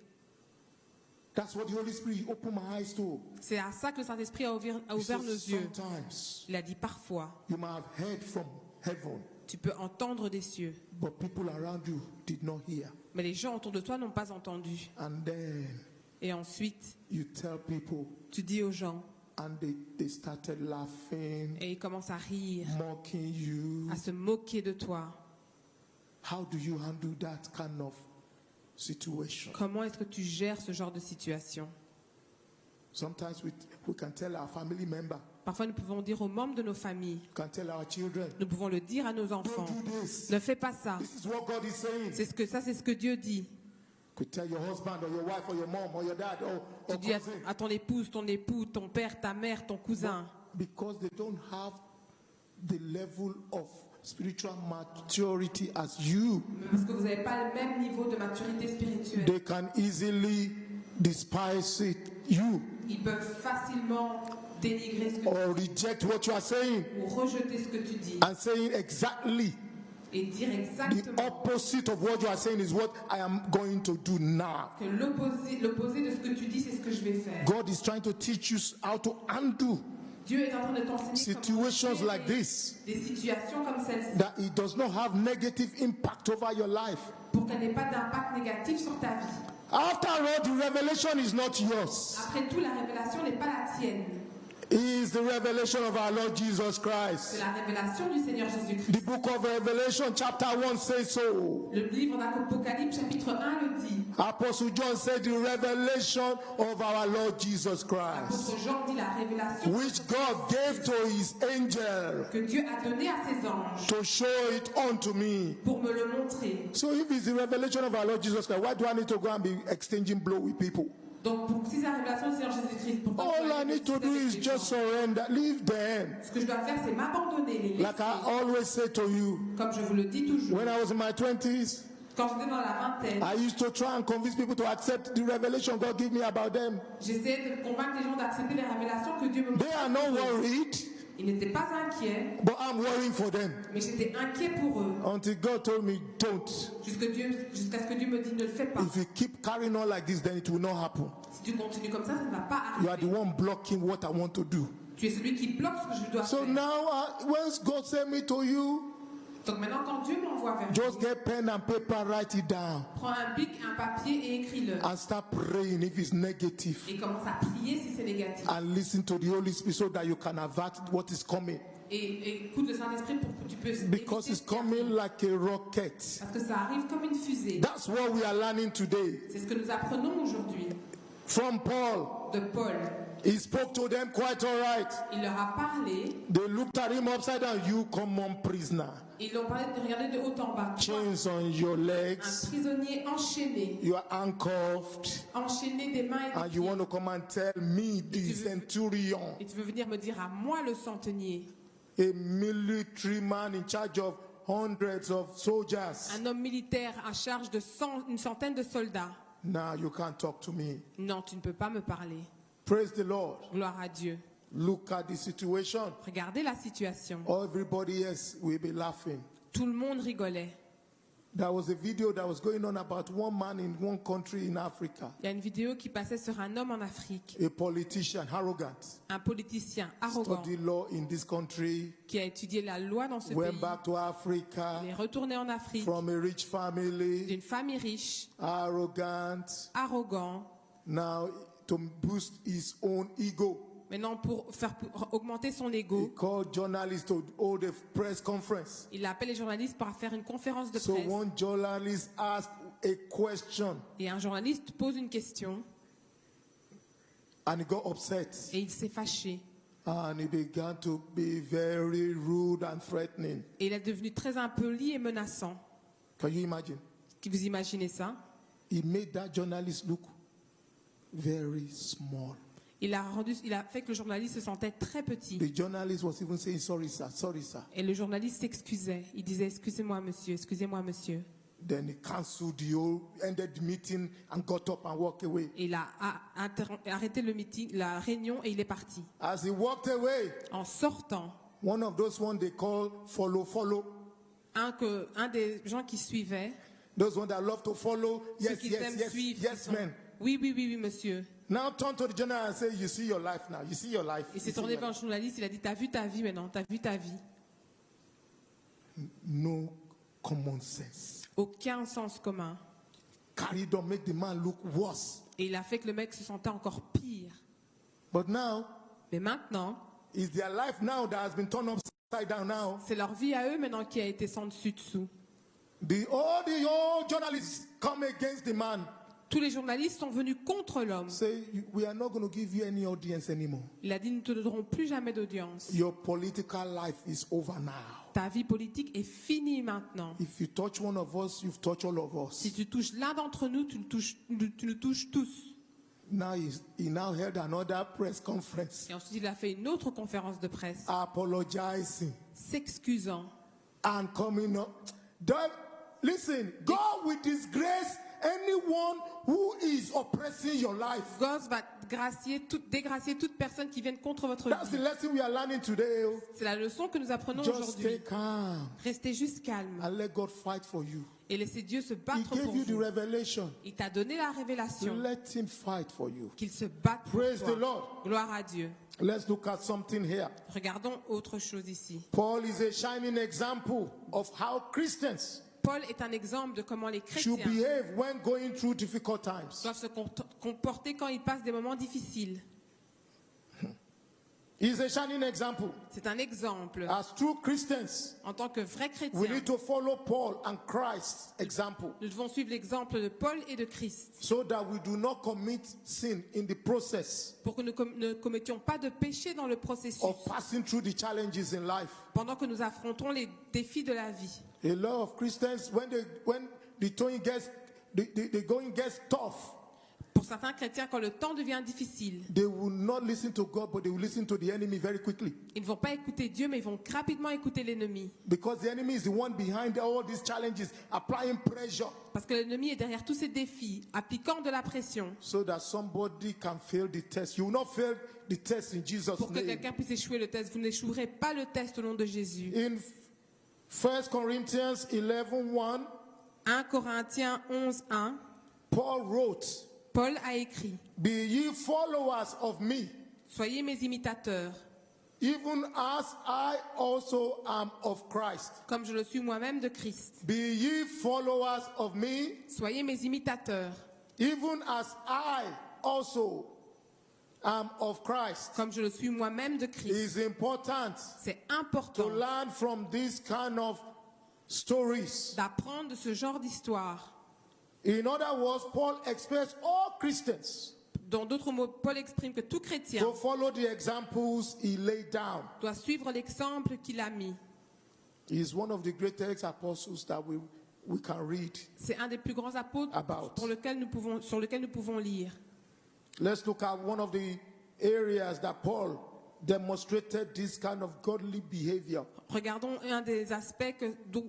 That's what the Holy Spirit opened my eyes to.
C'est à ça que le Saint-Esprit a ouvert
He said,
nos yeux.
sometimes
Il a dit parfois,
you might have heard from heaven,
tu peux entendre des cieux,
but people around you did not hear.
mais les gens autour de toi n'ont pas entendu.
And then
Et ensuite,
you tell people,
tu dis aux gens,
and they started laughing,
et ils commencent à rire,
mocking you.
à se moquer de toi.
How do you handle that kind of situation?
Comment est-ce que tu gères ce genre de situation?
Sometimes we can tell our family member,
Parfois, nous pouvons dire aux membres de nos familles,
we can tell our children,
nous pouvons le dire à nos enfants,
don't do this.
ne fais pas ça.
This is what God is saying.
C'est ce que Dieu dit.
You could tell your husband or your wife or your mom or your dad or
Tu dis
cousin.
à ton épouse, ton époux, ton père, ta mère, ton cousin.
Because they don't have the level of spiritual maturity as you,
Parce que vous n'avez pas le même niveau de maturité spirituelle.
they can easily despise you
Ils peuvent facilement dénigrer ce que
or reject what you are saying
ou rejeter ce que tu dis
and saying exactly
et dire
the
exactement
opposite of what you are saying is what I am going to do now.
que l'opposé de ce que tu dis, c'est ce que je vais faire.
God is trying to teach you how to undo
Dieu est en train de t'enseigner
situations
comment
like
gérer
this,
des situations comme celle-ci
that it does not have negative impact over your life.
pour qu'elle n'ait pas d'impact négatif sur ta vie.
After all, the revelation is not yours.
Après tout, la révélation n'est pas la tienne.
It is the revelation of our Lord Jesus
C'est
Christ.
la révélation du Seigneur Jésus-Christ.
The book of Revelation chapter 1 says so.
Le livre d'Apocalypse chapitre 1 le dit.
Apostle John said the revelation of our Lord Jesus Christ,
L'apôtre Jean dit la révélation
which God gave to his angel
que Dieu a donnée à ses anges
to show it unto me.
pour me le montrer.
So if it's the revelation of our Lord Jesus Christ, why do I need to go and be exchanging blow with people?
Donc, pour que si c'est la révélation du Seigneur Jésus-Christ, pourquoi
All
je dois
I need to
discuter
do
avec
is
les
just
gens?
surrender. Leave them.
Ce que je dois faire, c'est m'abandonner, les
Like I
laisser.
always say to you,
Comme je vous le dis toujours,
when I was in my 20s,
Quand j'étais dans la vingtaine,
I used to try and convince people to accept the revelation God gave me about them.
j'essayais de convaincre les gens d'accepter les révélations que Dieu me
They are not
montrait.
worried,
Ils n'étaient pas inquiets,
but I'm worrying for them.
mais j'étais inquiet pour eux.
Until God told me, don't.
Jusqu'à ce que Dieu me dise ne le fais pas.
If you keep carrying on like this, then it will not happen.
Si tu continues comme ça ne va pas
You are the
arriver.
one blocking what I want to do.
Tu es celui qui bloque ce que je dois
So
faire.
now, when God sent me to you,
Donc maintenant, quand Dieu m'envoie vers
just
vous,
get pen and paper, write it down,
prends un bic, un papier et écris-le.
and start praying if it's negative,
Et commence à prier si c'est négatif.
and listen to the Holy Spirit so that you can avert what is coming.
Et écoute le Saint-Esprit pour que tu puisses
Because
éviter
it's
ce qui
coming
arrive.
like a rocket.
Parce que ça arrive comme une fusée.
That's what we are learning today.
C'est ce que nous apprenons aujourd'hui
From Paul,
de Paul.
he spoke to them quite all right.
Il leur a parlé.
They looked at him upside down. You common prisoner.
Ils l'ont parlé de regarder de haut en bas. Toi,
Chains on your
un
legs.
prisonnier enchaîné.
You are handcuffed.
Enchaîné des mains et
And
des
you
pieds.
want to come and tell me, the centurion,
Et tu veux venir me dire à moi le centenier,
a military man in charge of hundreds of soldiers.
un homme militaire à charge de une centaine de soldats.
Now you can't talk to me.
Non, tu ne peux pas me parler.
Praise the Lord.
Gloire à Dieu.
Look at the situation.
Regardez la situation.
Everybody else will be laughing.
Tout le monde rigolait.
There was a video that was going on about one man in one country in Africa,
Il y a une vidéo qui passait sur un homme en Afrique,
a politician, arrogant,
un politicien arrogant
studied law in this country,
qui a étudié la loi dans ce
went
pays.
back to Africa
Il est retourné en Afrique
from a rich family,
d'une famille riche,
arrogant,
arrogant.
now to boost his own ego.
Maintenant, pour augmenter son
He
ego,
called journalists to hold a press conference.
il appelle les journalistes pour faire une conférence de
So
presse.
one journalist asked a question
Et un journaliste pose une question
and he got upset
et il s'est fâché.
and he began to be very rude and threatening.
Et il est devenu très impoli et menaçant.
Can you imagine?
Vous imaginez ça?
He made that journalist look very small.
Il a fait que le journaliste se sentait très petit.
The journalist was even saying, sorry sir, sorry sir.
Et le journaliste s'excusait. Il disait, excusez-moi monsieur, excusez-moi monsieur.
Then he cancelled the whole, ended the meeting and got up and walked away.
Et il a arrêté le meeting, la réunion et il est parti.
As he walked away,
En sortant,
one of those ones they call follow.
un des gens qui suivaient,
Those ones that love to follow,
ceux
yes,
qui
yes,
aiment
yes,
suivre,
yes,
qui sont-
man.
oui, monsieur.
Now turn to the journalist and say, you see your life now. You see your life.
Il s'est
You see
tourné
your
vers le
life.
journaliste, il a dit, t'as vu ta vie maintenant, t'as vu ta vie.
No common sense.
Aucun sens commun.
Carried on, make the man look worse.
Et il a fait que le mec se sentait encore pire.
But now,
Mais maintenant,
it's their life now that has been turned upside down now.
c'est leur vie à eux maintenant qui a été sans dessus dessous.
All the journalists come against the man.
Tous les journalistes sont venus contre l'homme.
Say, we are not going to give you any audience anymore.
Il a dit, nous ne te donnerons plus jamais d'audience.
Your political life is over now.
Ta vie politique est finie maintenant.
If you touch one of us, you've touched all of
Si
us.
tu touches l'un d'entre nous, tu nous touches tous.
Now he now held another press conference,
Et ensuite, il a fait une autre conférence de presse,
apologizing
s'excusant.
and coming up. Listen, God will disgrace anyone who is oppressing your life.
God va dégracier toute personne qui vienne contre votre
That's the
vie.
lesson we are learning today.
C'est la leçon que nous apprenons
Just
aujourd'hui.
stay calm
Restez juste calme
and let God fight for you.
et laissez Dieu se
He
battre
gave
pour
you the
vous.
revelation.
Il t'a donné la révélation
Let him fight for you.
qu'il se batte pour
Praise
toi.
the Lord.
Gloire à Dieu.
Let's look at something here.
Regardons autre chose ici.
Paul is a shining example of how Christians
Paul est un exemple de comment les chrétiens
should behave when going through difficult times.
doivent se comporter quand ils passent des moments difficiles.
He's a shining example.
C'est un exemple.
As true Christians,
En tant que vrais
we
chrétiens,
need to follow Paul and Christ's example
nous devons suivre l'exemple de Paul et de Christ
so that we do not commit sin in the process
pour que nous ne commettions pas de péché dans le processus
of passing through the challenges in life.
pendant que nous affrontons les défis de la vie.
A lot of Christians, when the going gets tough,
Pour certains chrétiens, quand le temps devient difficile,
they will not listen to God, but they will listen to the enemy very quickly.
ils ne vont pas écouter Dieu, mais ils vont rapidement écouter l'ennemi.
Because the enemy is the one behind all these challenges, applying pressure
Parce que l'ennemi est derrière tous ces défis, appliquant de la pression,
so that somebody can fail the test. You will not fail the test in Jesus'
pour que
name.
quelqu'un puisse échouer le test. Vous n'échouerez pas le test au nom de Jésus.
In 1 Corinthians 11:1,
1 Corinthiens 11:1,
Paul wrote,
Paul a écrit,
"Be ye followers of me,
soyez mes imitateurs,
even as I also am of Christ."
comme je le suis moi-même de Christ.
Be ye followers of me,
Soyez mes imitateurs,
even as I also am of Christ.
comme je le suis moi-même de Christ.
It is important
C'est
to
important
learn from these kind of stories.
d'apprendre de ce genre d'histoire.
In other words, Paul expects all Christians
Dans d'autres mots, Paul exprime que tout chrétien
to follow the examples he laid down.
doit suivre l'exemple qu'il a mis.
He is one of the greatest apostles that we can read.
C'est un des plus grands apôtres
About.
sur lequel nous pouvons lire.
Let's look at one of the areas that Paul demonstrated this kind of godly behavior.
Regardons un des aspects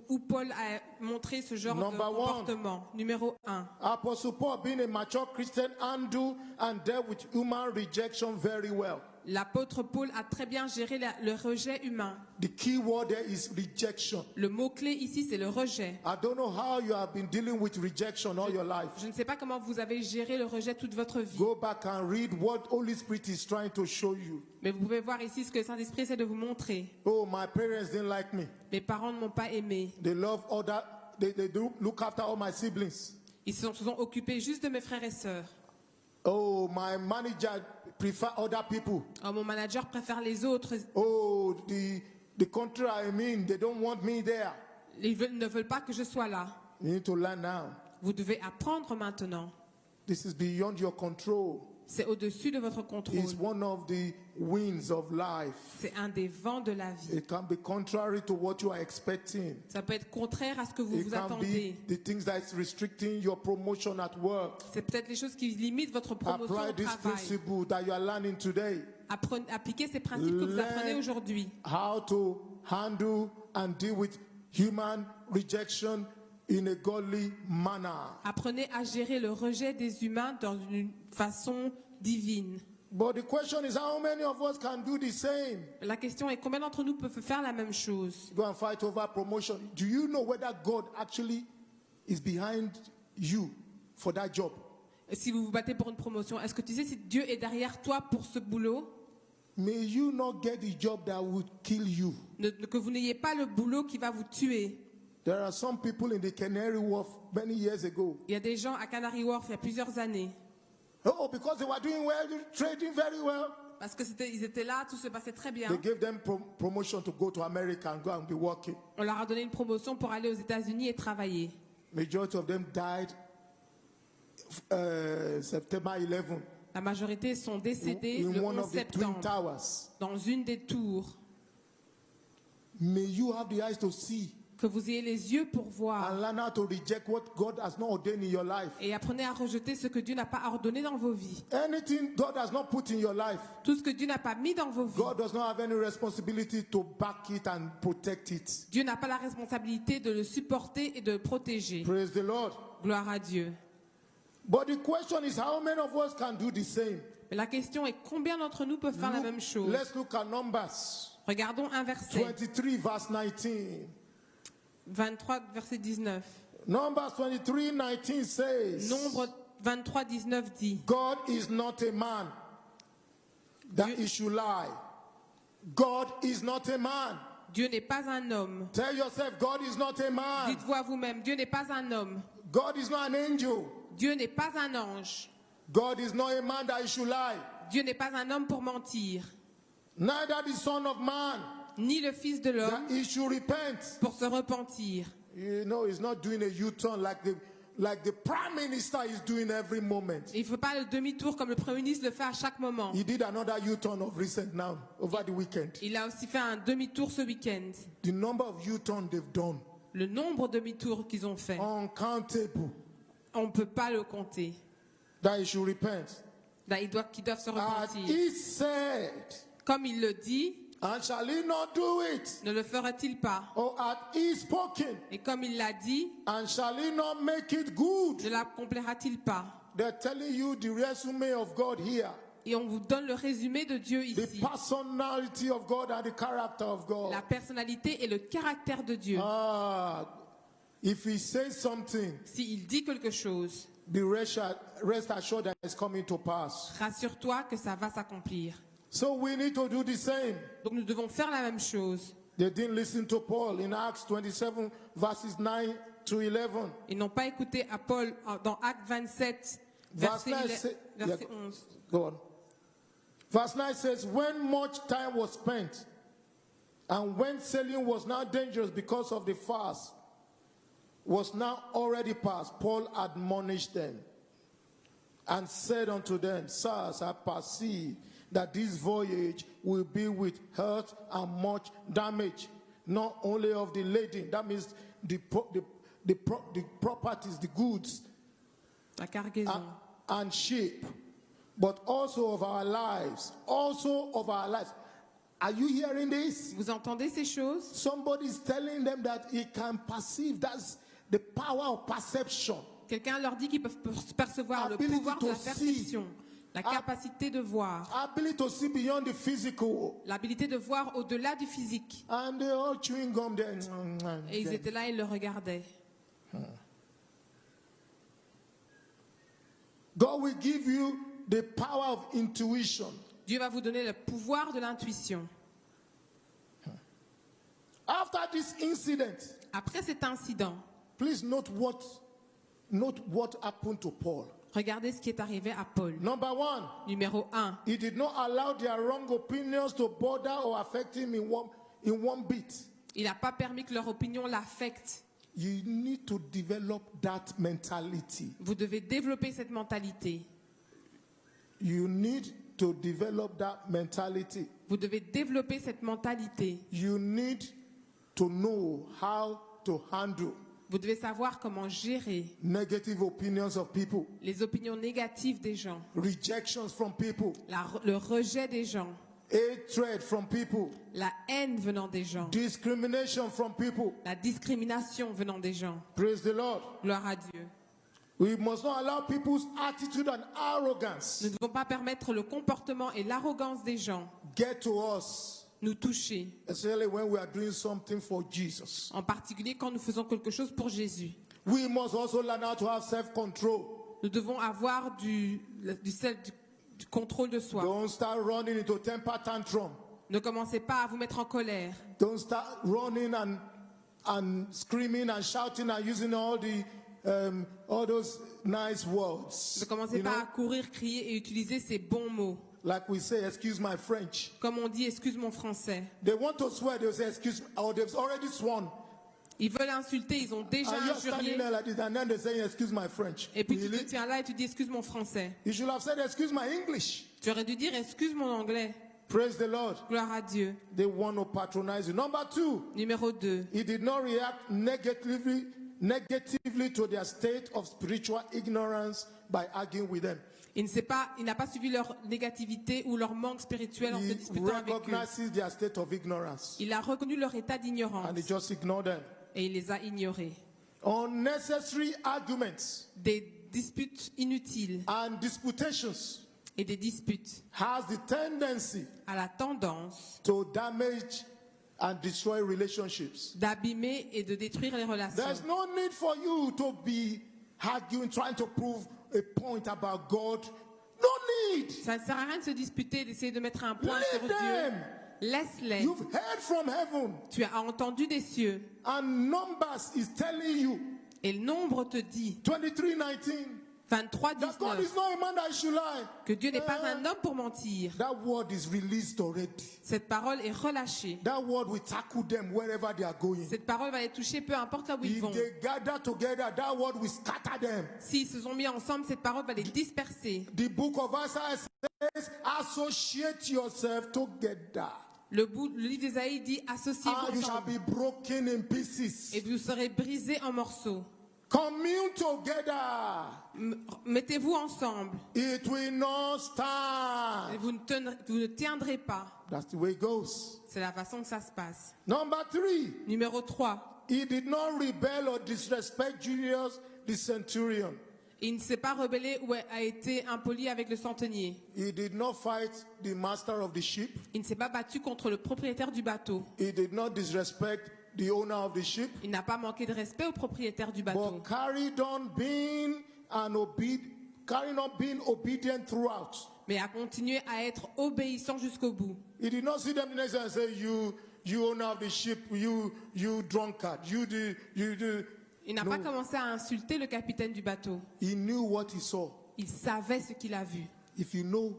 où Paul a montré ce genre
Number
de comportement. Numéro 1.
Apostle Paul, being a mature Christian, handled and dealt with human rejection very well.
L'apôtre Paul a très bien géré le rejet humain.
The key word there is rejection.
Le mot-clé ici, c'est le rejet.
I don't know how you have been dealing with rejection all your life.
Je ne sais pas comment vous avez géré le rejet toute votre vie.
Go back and read what Holy Spirit is trying to show you.
Mais vous pouvez voir ici ce que le Saint-Esprit essaie de vous montrer.
Oh, my parents didn't like me.
Mes parents ne m'ont pas aimé.
They love other, they do look after all my siblings.
Ils se sont occupés juste de mes frères et sœurs.
Oh, my manager prefer other people.
Oh, mon manager préfère les autres.
Oh, the country I'm in, they don't want me there.
Ils ne veulent pas que je sois là.
You need to learn now.
Vous devez apprendre maintenant.
This is beyond your control.
C'est au-dessus de votre contrôle.
It's one of the winds of life.
C'est un des vents de la vie.
It can be contrary to what you are expecting.
Ça peut être contraire à ce que vous
It
vous
can
attendez.
be the things that is restricting your promotion at work.
C'est peut-être les choses qui limitent votre promotion
Apply
au
this
travail.
principle that you are learning today.
Appliquez ces principes que vous apprenez aujourd'hui.
How to handle and deal with human rejection in a godly manner.
Apprenez à gérer le rejet des humains dans une façon divine.
But the question is, how many of us can do the same?
La question est combien d'entre nous peuvent faire la même chose?
Go and fight over promotion. Do you know whether God actually is behind you for that job?
Si vous vous battez pour une promotion, est-ce que tu sais si Dieu est derrière toi pour ce boulot?
May you not get the job that would kill you.
Que vous n'ayez pas le boulot qui va vous tuer.
There are some people in the Canary Wharf many years ago.
Il y a des gens à Canary Wharf il y a plusieurs années.
Oh, because they were doing well, trading very well.
Parce que ils étaient là, tout se passait très bien.
They gave them promotion to go to America and go and be working.
On leur a donné une promotion pour aller aux États-Unis et travailler.
Majority of them died September 11
La majorité sont décédés
in
le
one
11
of the Twin
septembre
Towers.
dans une des tours.
May you have the eyes to see
Que vous ayez les yeux pour voir.
and learn how to reject what God has not ordained in your life.
Et apprenez à rejeter ce que Dieu n'a pas ordonné dans vos vies.
Anything God has not put in your life,
Tout ce que Dieu n'a pas mis dans vos vies.
God does not have any responsibility to back it and protect it.
Dieu n'a pas la responsabilité de le supporter et de le protéger.
Praise the Lord.
Gloire à Dieu.
But the question is, how many of us can do the same?
Mais la question est combien d'entre nous peuvent faire la même chose?
Let's look at Numbers
Regardons un verset.
23, verse 19.
23, verset 19.
Numbers 23, 19 says,
Nombre 23, 19 dit,
God is not a man that he should lie. God is not a man.
Dieu n'est pas un homme.
Tell yourself, God is not a man.
Dites-vous à vous-même, Dieu n'est pas un homme.
God is not an angel.
Dieu n'est pas un ange.
God is not a man that he should lie.
Dieu n'est pas un homme pour mentir.
Neither the Son of Man
Ni le Fils de l'homme
that he should repent.
pour se repentir.
You know, he's not doing a U-turn like the Prime Minister is doing every moment.
Il ne faut pas le demi-tour comme le Premier ministre le fait à chaque moment.
He did another U-turn of recent now, over the weekend.
Il a aussi fait un demi-tour ce week-end.
The number of U-turn they've done,
Le nombre de demi-tours qu'ils ont fait,
uncountable.
on ne peut pas le compter.
that he should repent.
Qu'ils doivent se
And
repentir.
he said,
Comme il le dit,
and shall he not do it?
ne le ferait-il pas?
Or hath he spoken,
Et comme il l'a dit,
and shall he not make it good?
ne l'accomplira-t-il pas?
They're telling you the resume of God here.
Et on vous donne le résumé de Dieu
The
ici.
personality of God and the character of God.
La personnalité et le caractère de Dieu.
If he says something,
S'il dit quelque chose,
be rest assured that it's coming to pass.
rassure-toi que ça va s'accomplir.
So we need to do the same.
Donc nous devons faire la même chose.
They didn't listen to Paul in Acts 27 verses 9 to 11.
Ils n'ont pas écouté à Paul dans Actes 27, verset 11.
Go on. Verse 9 says, when much time was spent, and when sailing was now dangerous because of the fast, was now already past, Paul admonished them and said unto them, sirs, I perceive that this voyage will be with hurt and much damage, not only of the lading, that means the properties, the goods,
La cargaison.
and sheep, but also of our lives. Also of our lives. Are you hearing this?
Vous entendez ces choses?
Somebody is telling them that he can perceive. That's the power of perception.
Quelqu'un leur dit qu'ils peuvent percevoir le
Ability
pouvoir de la
to see.
perception, la capacité de voir,
Ability to see beyond the physical.
l'habilité de voir au-delà du physique.
And they all chewing gum there.
Et ils étaient là, ils le regardaient.
God will give you the power of intuition.
Dieu va vous donner le pouvoir de l'intuition.
After this incident,
Après cet incident,
please note what happened to Paul.
regardez ce qui est arrivé à Paul.
Number one,
Numéro 1.
he did not allow their wrong opinions to bother or affect him in one bit.
Il n'a pas permis que leur opinion l'affecte.
You need to develop that mentality.
Vous devez développer cette mentalité.
You need to develop that mentality.
Vous devez développer cette mentalité.
You need to know how to handle
Vous devez savoir comment gérer
negative opinions of people,
les opinions négatives des gens,
rejections from people,
le rejet des gens,
hatred from people,
la haine venant des gens,
discrimination from people.
la discrimination venant des gens.
Praise the Lord.
Gloire à Dieu.
We must not allow people's attitude and arrogance
Nous ne devons pas permettre le comportement et l'arrogance des gens
get to us,
nous toucher,
especially when we are doing something for Jesus.
en particulier quand nous faisons quelque chose pour Jésus.
We must also learn how to have self-control.
Nous devons avoir du contrôle de soi.
Don't start running into temper tantrum.
Ne commencez pas à vous mettre en colère.
Don't start running and screaming and shouting and using all those nice words.
Ne commencez
You
pas
know,
à courir, crier et utiliser ces bons mots.
like we say, excuse my French.
Comme on dit, excuse mon français.
They want to swear, they'll say, excuse me, or they've already sworn.
Ils veulent insulter, ils ont déjà
And you're standing
injurié.
there like this, and then they're saying, excuse my French.
Et puis tu te
Really?
tiens là et tu dis, excuse mon français.
You should have said, excuse my English.
Tu aurais dû dire, excuse mon anglais.
Praise the Lord.
Gloire à Dieu.
They want to patronize you. Number two,
Numéro 2.
he did not react negatively to their state of spiritual ignorance by arguing with them.
Il n'a pas suivi leur négativité ou leur manque spirituel en se
He
disputant avec eux.
recognizes their state of ignorance
Il a reconnu leur état d'ignorance
and he just ignored them.
et il les a ignorés.
Unnecessary arguments
Des disputes inutiles
and disputations
et des disputes
has the tendency
à la tendance
to damage and destroy relationships.
d'abîmer et de détruire les relations.
There's no need for you to be arguing, trying to prove a point about God. No need.
Ça ne sert à rien de se disputer, d'essayer de mettre un point sur
Leave them.
Dieu. Laisse-les.
You've heard from heaven,
Tu as entendu des cieux
and Numbers is telling you,
et le nombre te dit,
23:19,
23,
that God
19,
is not a man that he should lie.
que Dieu n'est pas un homme pour mentir.
That word is released already.
Cette parole est relâchée.
That word will tackle them wherever they are going.
Cette parole va les toucher peu importe là où ils
If
vont.
they gather together, that word will scatter them.
S'ils se sont mis ensemble, cette parole va les disperser.
The book of Isaiah says, associate yourself together,
Le livre d'Ésaïe dit,
and
associez-vous
you shall
ensemble
be broken in pieces.
et vous serez brisés en morceaux.
Commune together.
Mettez-vous ensemble.
It will not stand.
Et vous ne tiendrez pas.
That's the way it goes.
C'est la façon que ça se passe.
Number 3.
Numéro 3.
He did not rebel or disrespect Julius the centurion.
Il ne s'est pas rebellé ou a été impoli avec le centenier.
He did not fight the master of the ship.
Il ne s'est pas battu contre le propriétaire du bateau.
He did not disrespect the owner of the ship.
Il n'a pas manqué de respect au propriétaire du bateau.
But carried on being obedient throughout.
Mais a continué à être obéissant jusqu'au bout.
He did not see them the next day and say, you owner of the ship, you drunkard, you do.
Il n'a pas commencé à insulter le capitaine du bateau.
He knew what he saw.
Il savait ce qu'il a vu.
If you know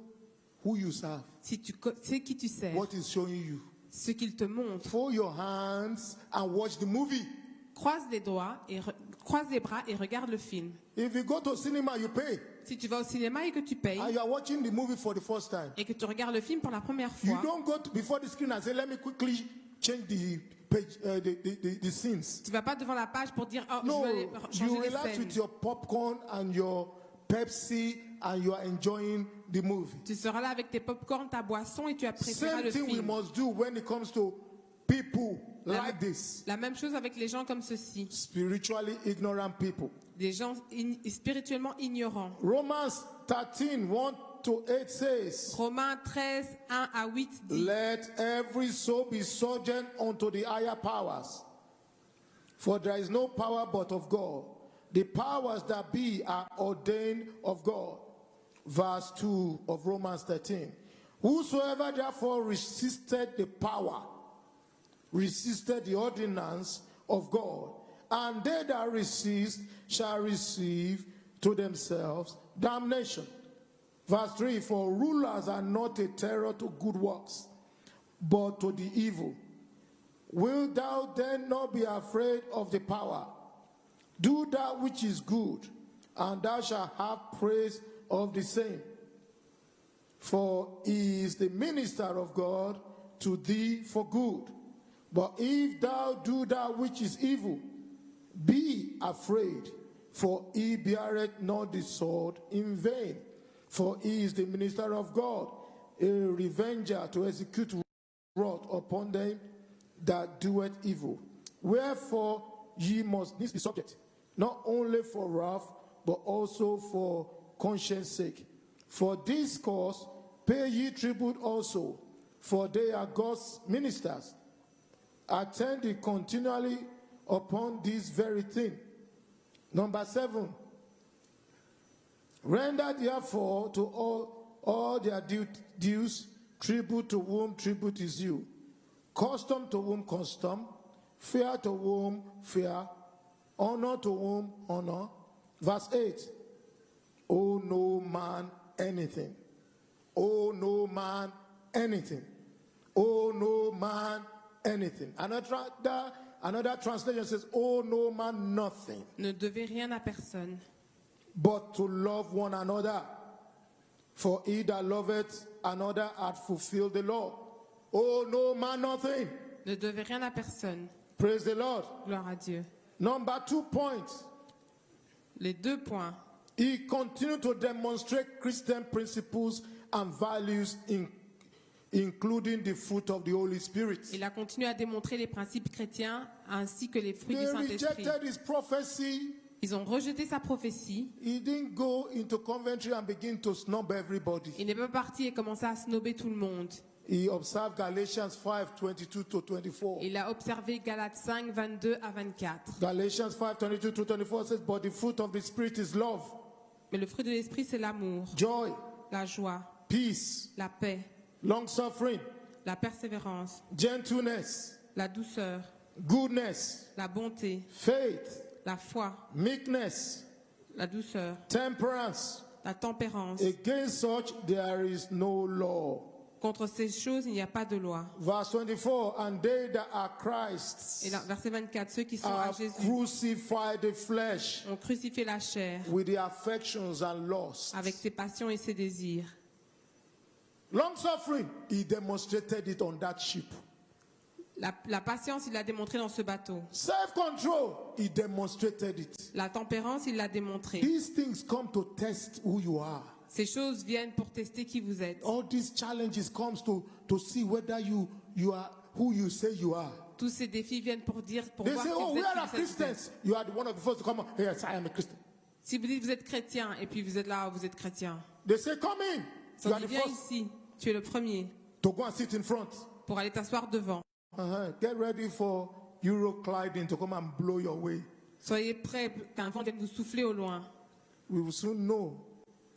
who you serve,
Si tu sais qui tu sers,
what is showing you,
ce qu'il te montre,
fold your hands and watch the movie.
croise les bras et regarde le film.
If you go to cinema, you pay.
Si tu vas au cinéma et que tu payes
And you are watching the movie for the first time.
et que tu regardes le film pour la première
You
fois,
don't go before the screen and say, let me quickly change the page, the scenes.
tu vas pas devant la page pour dire oh,
No,
je vais aller
you
changer les
relax
scènes.
with your popcorn and your Pepsi and you are enjoying the movie.
Tu seras là avec tes popcorn, ta boisson et tu apprécieras
Same
le
thing we
film.
must do when it comes to people like this.
La même chose avec les gens comme ceux-ci,
Spiritually ignorant people.
des gens spirituellement ignorants.
Romans 13, 1-8 says,
Romains 13, 1 à 8 dit
let every soul be subject unto the higher powers. For there is no power but of God. The powers that be are ordained of God. Verse 2 of Romans 13. Whosoever therefore resisted the power, resisted the ordinance of God, and they that resist shall receive to themselves damnation. Verse 3, for rulers are not a terror to good works, but to the evil. Wilt thou then not be afraid of the power? Do that which is good, and thou shalt have praise of the same. For he is the minister of God to thee for good. But if thou do that which is evil, be afraid, for he beareth not the sword in vain. For he is the minister of God, a revenger to execute wrath upon them that doeth evil. Wherefore ye must needs be subject, not only for wrath, but also for conscience sake. For this cause pay ye tribute also, for they are God's ministers, attending continually upon this very thing. Number 7, render therefore to all their dues, tribute to whom tribute is due, custom to whom custom, fear to whom fear, honor to whom honor. Verse 8, owe no man anything. Owe no man anything. Owe no man anything. Another translation says, owe no man nothing,
ne devez rien à personne,
but to love one another. For he that loveth another hath fulfilled the law. Owe no man nothing.
ne devez rien à personne.
Praise the Lord.
Gloire à Dieu.
Number 2 points.
Les 2 points.
He continued to demonstrate Christian principles and values, including the fruit of the Holy Spirit.
Il a continué à démontrer les principes chrétiens ainsi que les fruits du
They
Saint-Esprit.
rejected his prophecy.
Ils ont rejeté sa prophétie.
He didn't go into Coventry and begin to snub everybody.
Il n'est pas parti et commencé à snobber tout le monde.
He observed Galatians 5, 22-24.
Il a observé Galates 5, 22 à 24.
Galatians 5, 22-24 says, but the fruit of the Spirit is love,
Mais le fruit de l'esprit, c'est l'amour,
joy,
la joie,
peace,
la paix,
long-suffering,
la persévérance,
gentleness,
la douceur,
goodness,
la bonté,
faith,
la foi,
meekness,
la douceur,
temperance.
la tempérance.
Against such there is no law.
Contre ces choses, il n'y a pas de loi.
Verse 24, and they that are Christ's
Et là, verset 24, ceux qui sont à
have
Jésus
crucified the flesh
ont crucifié la chair
with the affections and lusts.
avec ses passions et ses désirs.
Long suffering, he demonstrated it on that ship.
La patience, il l'a démontré dans ce bateau.
Self-control, he demonstrated it.
La tempérance, il l'a démontré.
These things come to test who you are.
Ces choses viennent pour tester qui vous êtes.
All these challenges comes to see whether you are who you say you are.
Tous ces défis viennent pour dire, pour
They
voir
say,
si
oh,
vous
we
êtes
are
qui vous êtes.
Christians. You are the one of the first to come on. Yes, I am a Christian.
Si vous dites que vous êtes chrétien et puis vous êtes là, vous êtes chrétien.
They say, come in.
Ça
You are
dit,
the
viens
first
ici, tu es le premier
to go and sit in front.
pour aller t'asseoir devant.
Get ready for Eurocliding to come and blow your way.
Soyez prêts qu'un vent vienne vous souffler au loin.
We will soon know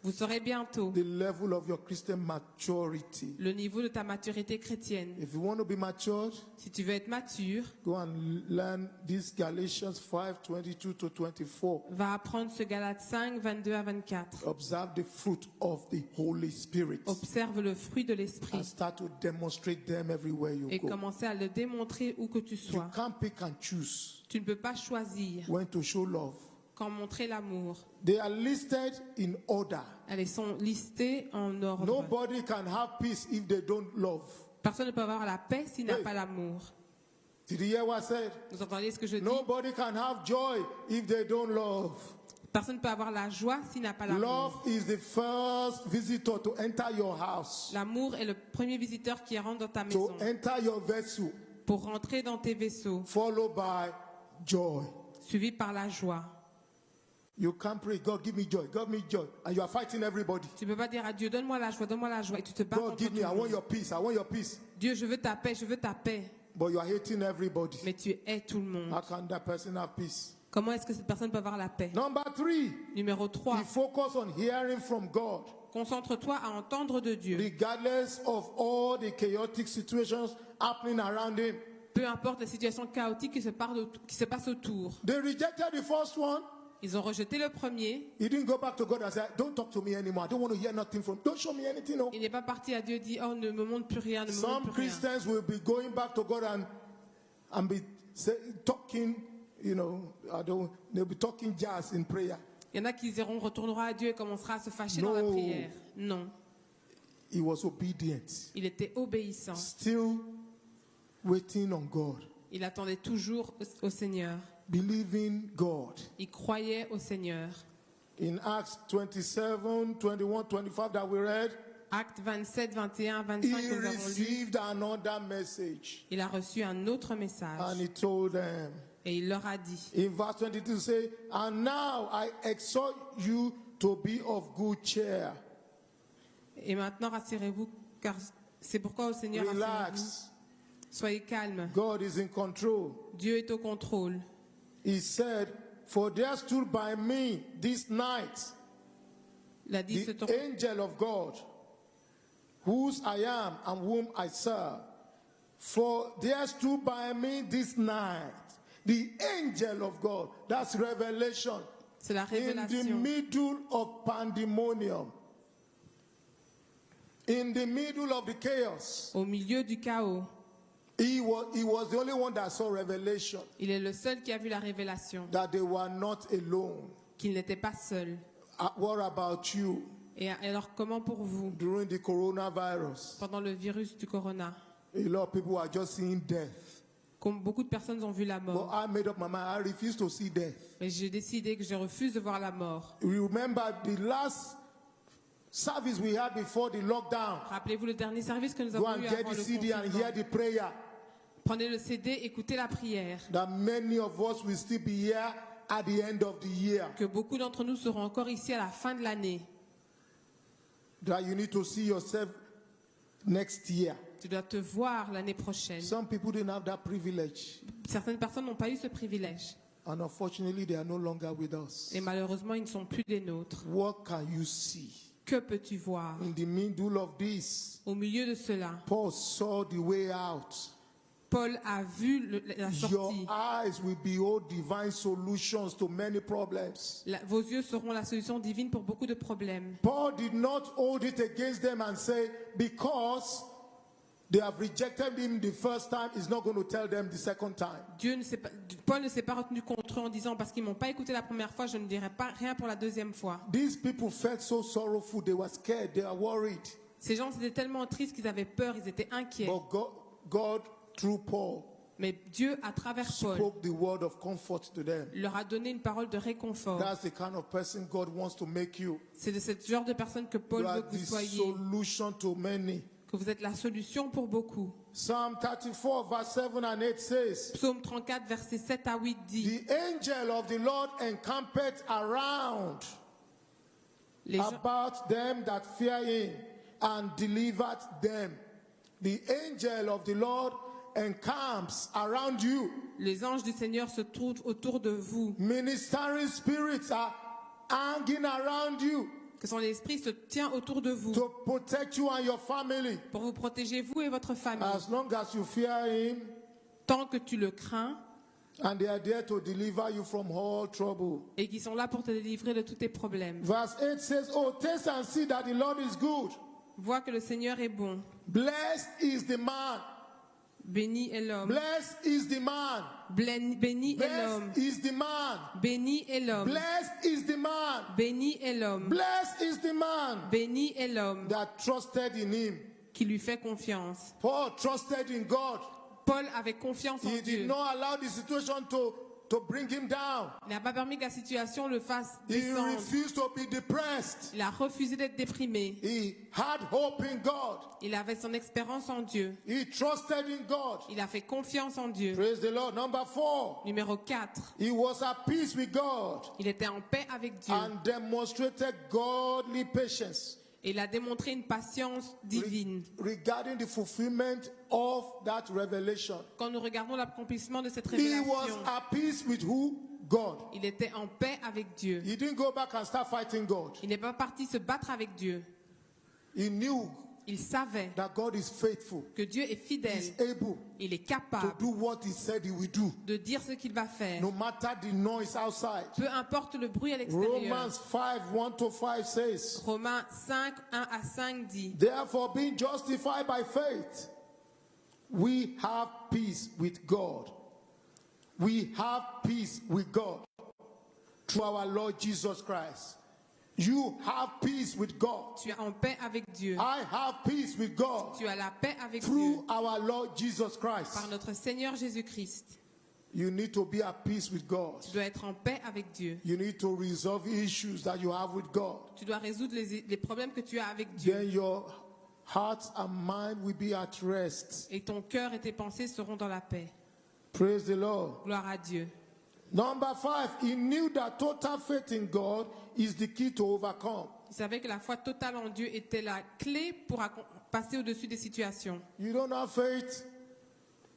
Vous saurez bientôt
the level of your Christian maturity.
le niveau de ta maturité chrétienne.
If you want to be matured,
Si tu veux être mature,
go and learn this Galatians 5:22-24.
va apprendre ce Galates 5, 22 à 24.
Observe the fruit of the Holy Spirit
Observe le fruit de l'esprit
and start to demonstrate them everywhere you
et
go.
commencer à le démontrer où que tu
You
sois.
can't pick and choose
Tu ne peux pas choisir
when to show love.
quand montrer l'amour.
They are listed in order.
Elles sont listées en ordre.
Nobody can have peace if they don't love.
Personne ne peut avoir la paix s'il n'a
Hey.
pas l'amour.
Did you hear what I said?
Vous entendez ce que je dis?
Nobody can have joy if they don't love.
Personne ne peut avoir la joie s'il n'a pas l'amour.
Love is the first visitor to enter your house,
L'amour est le premier visiteur qui rentre dans ta
to
maison
enter your vessel,
pour rentrer dans tes vaisseaux,
followed by joy.
suivi par la joie.
You can't pray, God, give me joy, and you are fighting everybody.
Tu ne peux pas dire à Dieu, donne-moi la joie, et tu te bats
God,
contre
give
tout
me,
le
I
monde.
want your peace, I want your peace.
Dieu, je veux ta paix.
But you are hating everybody.
Mais tu hais tout le monde.
How can that person have peace?
Comment est-ce que cette personne peut avoir la paix?
Number 3,
Numéro 3,
he focus on hearing from God.
concentre-toi à entendre de Dieu.
Regardless of all the chaotic situations happening around him.
Peu importe les situations chaotiques qui se passent autour.
They rejected the first one.
Ils ont rejeté le premier.
He didn't go back to God and say, don't talk to me anymore. I don't want to hear nothing from. Don't show me anything. No.
Il n'est pas parti à Dieu et dit, oh, ne me montre plus rien, ne me
Some
montre plus rien.
Christians will be going back to God and be talking, they'll be talking jazz in prayer.
Il y en a qui retourneront à Dieu et commencera à se fâcher dans la
No.
prière. Non,
He was obedient,
il était obéissant.
still waiting on God,
Il attendait toujours au Seigneur.
believing God.
Il croyait au Seigneur.
In Acts 27, 21, 25 that we read,
Actes 27, 21,
he
25 que nous avons lu.
received another message
Il a reçu un autre
and
message
he told them.
et il leur a dit.
In verse 22 say, and now I exhort you to be of good cheer.
Et maintenant rassurez-vous, car c'est pourquoi au Seigneur rassurez-vous.
Relax.
Soyez calmes.
God is in control.
Dieu est au contrôle.
He said, for there stood by me this night
Il a dit
the angel of God, whose I am and whom I serve. For there stood by me this night the angel of God. That's revelation.
C'est la
In the
révélation.
middle of pandemonium. In the middle of the chaos.
Au milieu du chaos,
He was the only one that saw revelation.
il est le seul qui a vu la révélation,
That they were not alone.
qu'il n'était pas seul.
What about you
Et alors comment pour vous,
during the coronavirus?
pendant le virus du corona,
A lot of people are just seeing death.
comme beaucoup de personnes ont vu la
But
mort,
I made up my mind. I refuse to see death.
mais j'ai décidé que je refuse de voir la mort.
You remember the last service we had before the lockdown?
Rappelez-vous le dernier service que nous
Go
avons
and
eu
get
avant
the
le
CD and hear
confinement.
the prayer.
Prenez le CD, écoutez la prière.
That many of us will still be here at the end of the year.
Que beaucoup d'entre nous seront encore ici à la fin de l'année.
That you need to see yourself next year.
Tu dois te voir l'année prochaine.
Some people didn't have that privilege.
Certaines personnes n'ont pas eu ce privilège.
And unfortunately, they are no longer with us.
Et malheureusement, ils ne sont plus des nôtres.
What can you see?
Que peux-tu voir?
In the middle of this,
Au milieu de cela,
Paul saw the way out.
Paul a vu la
Your
sortie.
eyes will behold divine solutions to many problems.
Vos yeux seront la solution divine pour beaucoup de problèmes.
Paul did not hold it against them and say, because they have rejected him the first time, he's not going to tell them the second time.
Paul ne s'est pas retenu contre eux en disant parce qu'ils m'ont pas écouté la première fois, je ne dirai pas rien pour la deuxième fois.
These people felt so sorrowful, they were scared, they were worried.
Ces gens étaient tellement tristes qu'ils avaient peur, ils étaient inquiets.
But God through Paul,
Mais Dieu, à travers Paul,
spoke the word of comfort to them.
leur a donné une parole de réconfort.
That's the kind of person God wants to make you.
C'est de ce genre de personne que Paul
You are
veut que
the
vous soyez,
solution to many.
que vous êtes la solution pour beaucoup.
Psalm 34, verse 7 and 8 says,
Psaume 34, versets 7 à 8 dit,
the angel of the Lord encampeth around
les gens,
about them that fear him and delivered them. The angel of the Lord encamps around you.
les anges du Seigneur se trouvent autour de vous.
Ministering spirits are hanging around you
Que son esprit se tient autour de vous
to protect you and your family.
pour vous protéger, vous et votre famille.
As long as you fear him,
Tant que tu le crains
and they are there to deliver you from all trouble.
et qui sont là pour te délivrer de tous tes problèmes.
Verse 8 says, oh, taste and see that the Lord is good.
Vois que le Seigneur est bon.
Blessed is the man.
Béni est l'homme.
Blessed is the man.
Béni est l'homme.
Blessed is the man.
Béni est l'homme.
Blessed is the man.
Béni est l'homme.
Blessed is the man
Béni est l'homme
that trusted in him.
qui lui fait confiance.
Paul trusted in God.
Paul avait confiance en
He did
Dieu.
not allow the situation to bring him down.
Il n'a pas permis que la situation le fasse
He
descendre.
refused to be depressed.
Il a refusé d'être déprimé.
He had hope in God.
Il avait son espérance en Dieu.
He trusted in God.
Il a fait confiance en Dieu.
Praise the Lord. Number 4.
Numéro 4.
He was at peace with God
Il était en paix avec Dieu.
and demonstrated godly patience
Et il a démontré une patience divine.
regarding the fulfillment of that revelation.
Quand nous regardons l'accomplissement de cette
He was
révélation,
at peace with who? God.
il était en paix avec Dieu.
He didn't go back and start fighting God.
Il n'est pas parti se battre avec Dieu.
He knew
Il savait
that God is faithful.
que Dieu est fidèle.
He's able
Il est
to
capable
do what he said he will do,
de dire ce qu'il va faire.
no matter the noise outside.
Peu importe le bruit à l'extérieur.
Romans 5, 1-5 says,
Romains 5, 1 à 5 dit,
therefore, being justified by faith, we have peace with God. We have peace with God through our Lord Jesus Christ. You have peace with God.
tu es en paix avec Dieu.
I have peace with God
Tu as la paix avec
through
Dieu
our Lord Jesus Christ.
par notre Seigneur Jésus-Christ.
You need to be at peace with God.
Tu dois être en paix avec Dieu.
You need to resolve issues that you have with God.
Tu dois résoudre les problèmes que tu as avec Dieu.
Then your heart and mind will be at rest.
Et ton cœur et tes pensées seront dans la paix.
Praise the Lord.
Gloire à Dieu.
Number 5, he knew that total faith in God is the key to overcome.
Il savait que la foi totale en Dieu était la clé pour passer au-dessus des situations.
You don't have faith,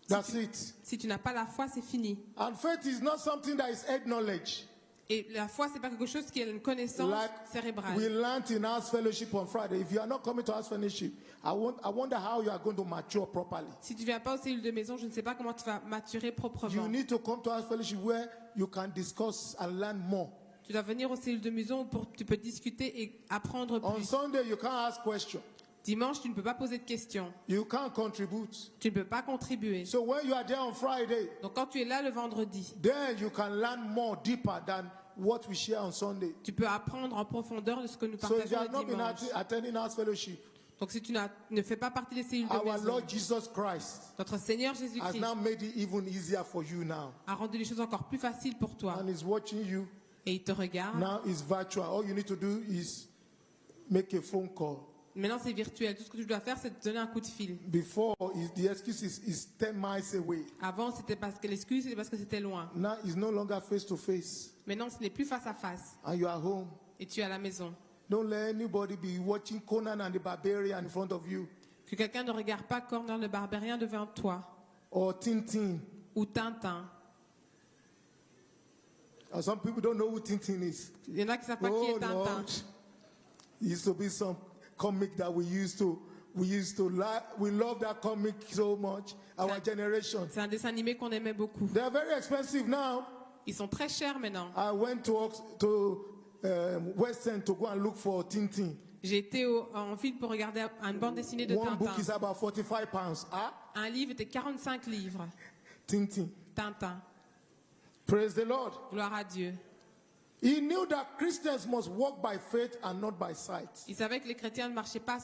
that's it.
Si tu n'as pas la foi, c'est fini.
And faith is not something that is head knowledge.
Et la foi, c'est pas quelque chose qui est une connaissance
Like
cérébrale.
we learned in House Fellowship on Friday. If you are not coming to House Fellowship, I wonder how you are going to mature properly.
Si tu viens pas aux cellules de maison, je ne sais pas comment tu vas maturer
You
proprement.
need to come to House Fellowship where you can discuss and learn more.
Tu dois venir aux cellules de maison où tu peux discuter et apprendre
On
plus.
Sunday, you can't ask questions.
Dimanche, tu ne peux pas poser de questions.
You can't contribute.
Tu ne peux pas contribuer.
So when you are there on Friday,
Donc quand tu es là le vendredi,
then you can learn more deeper than what we share on Sunday.
tu peux apprendre en profondeur de ce que nous
So if you
partageons
have
le
not been
dimanche.
attending House Fellowship,
Donc si tu ne fais pas partie des cellules de
our
maison,
Lord Jesus Christ
notre Seigneur
has
Jésus-Christ
now made it even easier for you now.
a rendu les choses encore plus faciles pour toi.
And he's watching you.
Et il te regarde.
Now it's virtual. All you need to do is make a phone call.
Maintenant, c'est virtuel. Tout ce que tu dois faire, c'est te donner un coup de fil.
Before, the excuse is 10 miles away.
Avant, c'était parce que l'excuse, c'était parce que c'était loin.
Now it's no longer face to face.
Maintenant, ce n'est plus face à face.
And you are home.
Et tu es à la maison.
Don't let anybody be watching Conan and the Barbarian in front of you.
Que quelqu'un ne regarde pas Conan le Barbárien devant toi.
Or Tintin.
Ou Tintin.
And some people don't know who Tintin is.
Il y en a qui ne savent pas qui est
Oh
Tintin.
Lord. It used to be some comic that we used to like. We love that comic so much. Our generation.
C'est un dessin animé qu'on aimait beaucoup.
They are very expensive now.
Ils sont très chers maintenant.
I went to West End to go and look for Tintin.
J'ai été en ville pour regarder une bande dessinée de
One book is
Tintin.
about 45 pounds. Ah,
Un livre était 45 livres.
Tintin.
Tintin.
Praise the Lord.
Gloire à Dieu.
He knew that Christians must walk by faith and not by sight.
Il savait que les chrétiens ne marchaient pas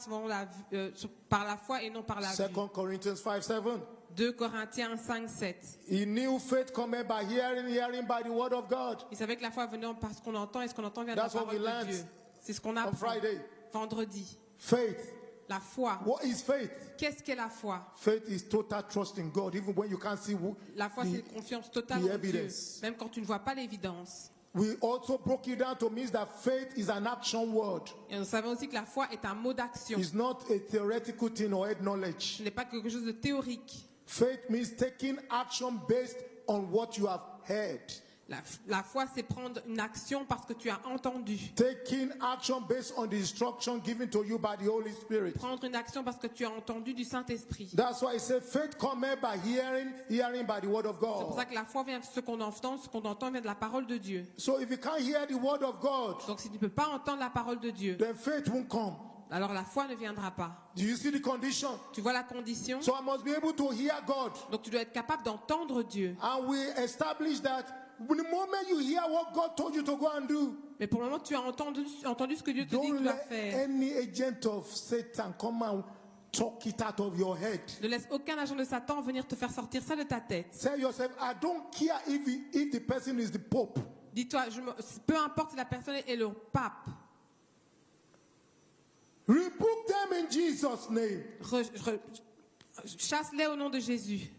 par la foi et non par la vue.
2 Corinthians 5:7.
2 Corinthiens 5, 7.
He knew faith cometh by hearing, hearing by the word of God.
Il savait que la foi venait parce qu'on entend et ce qu'on entend vient de la
That's what
parole
we
de
learned
Dieu. C'est ce qu'on
On
apprend
Friday.
vendredi.
Faith.
La foi.
What is faith?
Qu'est-ce qu'est la foi?
Faith is total trust in God, even when you can't see
La foi, c'est une confiance totale
the
en Dieu,
evidence.
même quand tu ne vois pas l'évidence.
We also broke it down to mean that faith is an action word.
Et nous savons aussi que la foi est un mot d'action.
It's not a theoretical thing or head knowledge.
Ce n'est pas quelque chose de théorique.
Faith means taking action based on what you have heard.
La foi, c'est prendre une action parce que tu as entendu.
Taking action based on the instruction given to you by the Holy Spirit.
Prendre une action parce que tu as entendu du Saint-Esprit.
That's why it says faith cometh by hearing, hearing by the word of
C'est pour
God.
ça que la foi vient de ce qu'on entend vient de la parole de Dieu.
So if you can't hear the word of God,
Donc si tu ne peux pas entendre la parole de Dieu,
then faith won't come.
alors la foi ne viendra pas.
Do you see the condition?
Tu vois la condition?
So I must be able to hear God.
Donc tu dois être capable d'entendre Dieu.
And we establish that the moment you hear what God told you to go and do,
Mais pour le moment, tu as entendu ce que Dieu te dit que
don't
tu dois
let
faire.
any agent of Satan come and talk it out of your head.
Ne laisse aucun agent de Satan venir te faire sortir ça de ta tête.
Tell yourself, I don't care if the person is the Pope.
Dis-toi, peu importe si la personne est le pape,
Rebuke them in Jesus' name.
chasse-les au nom de Jésus.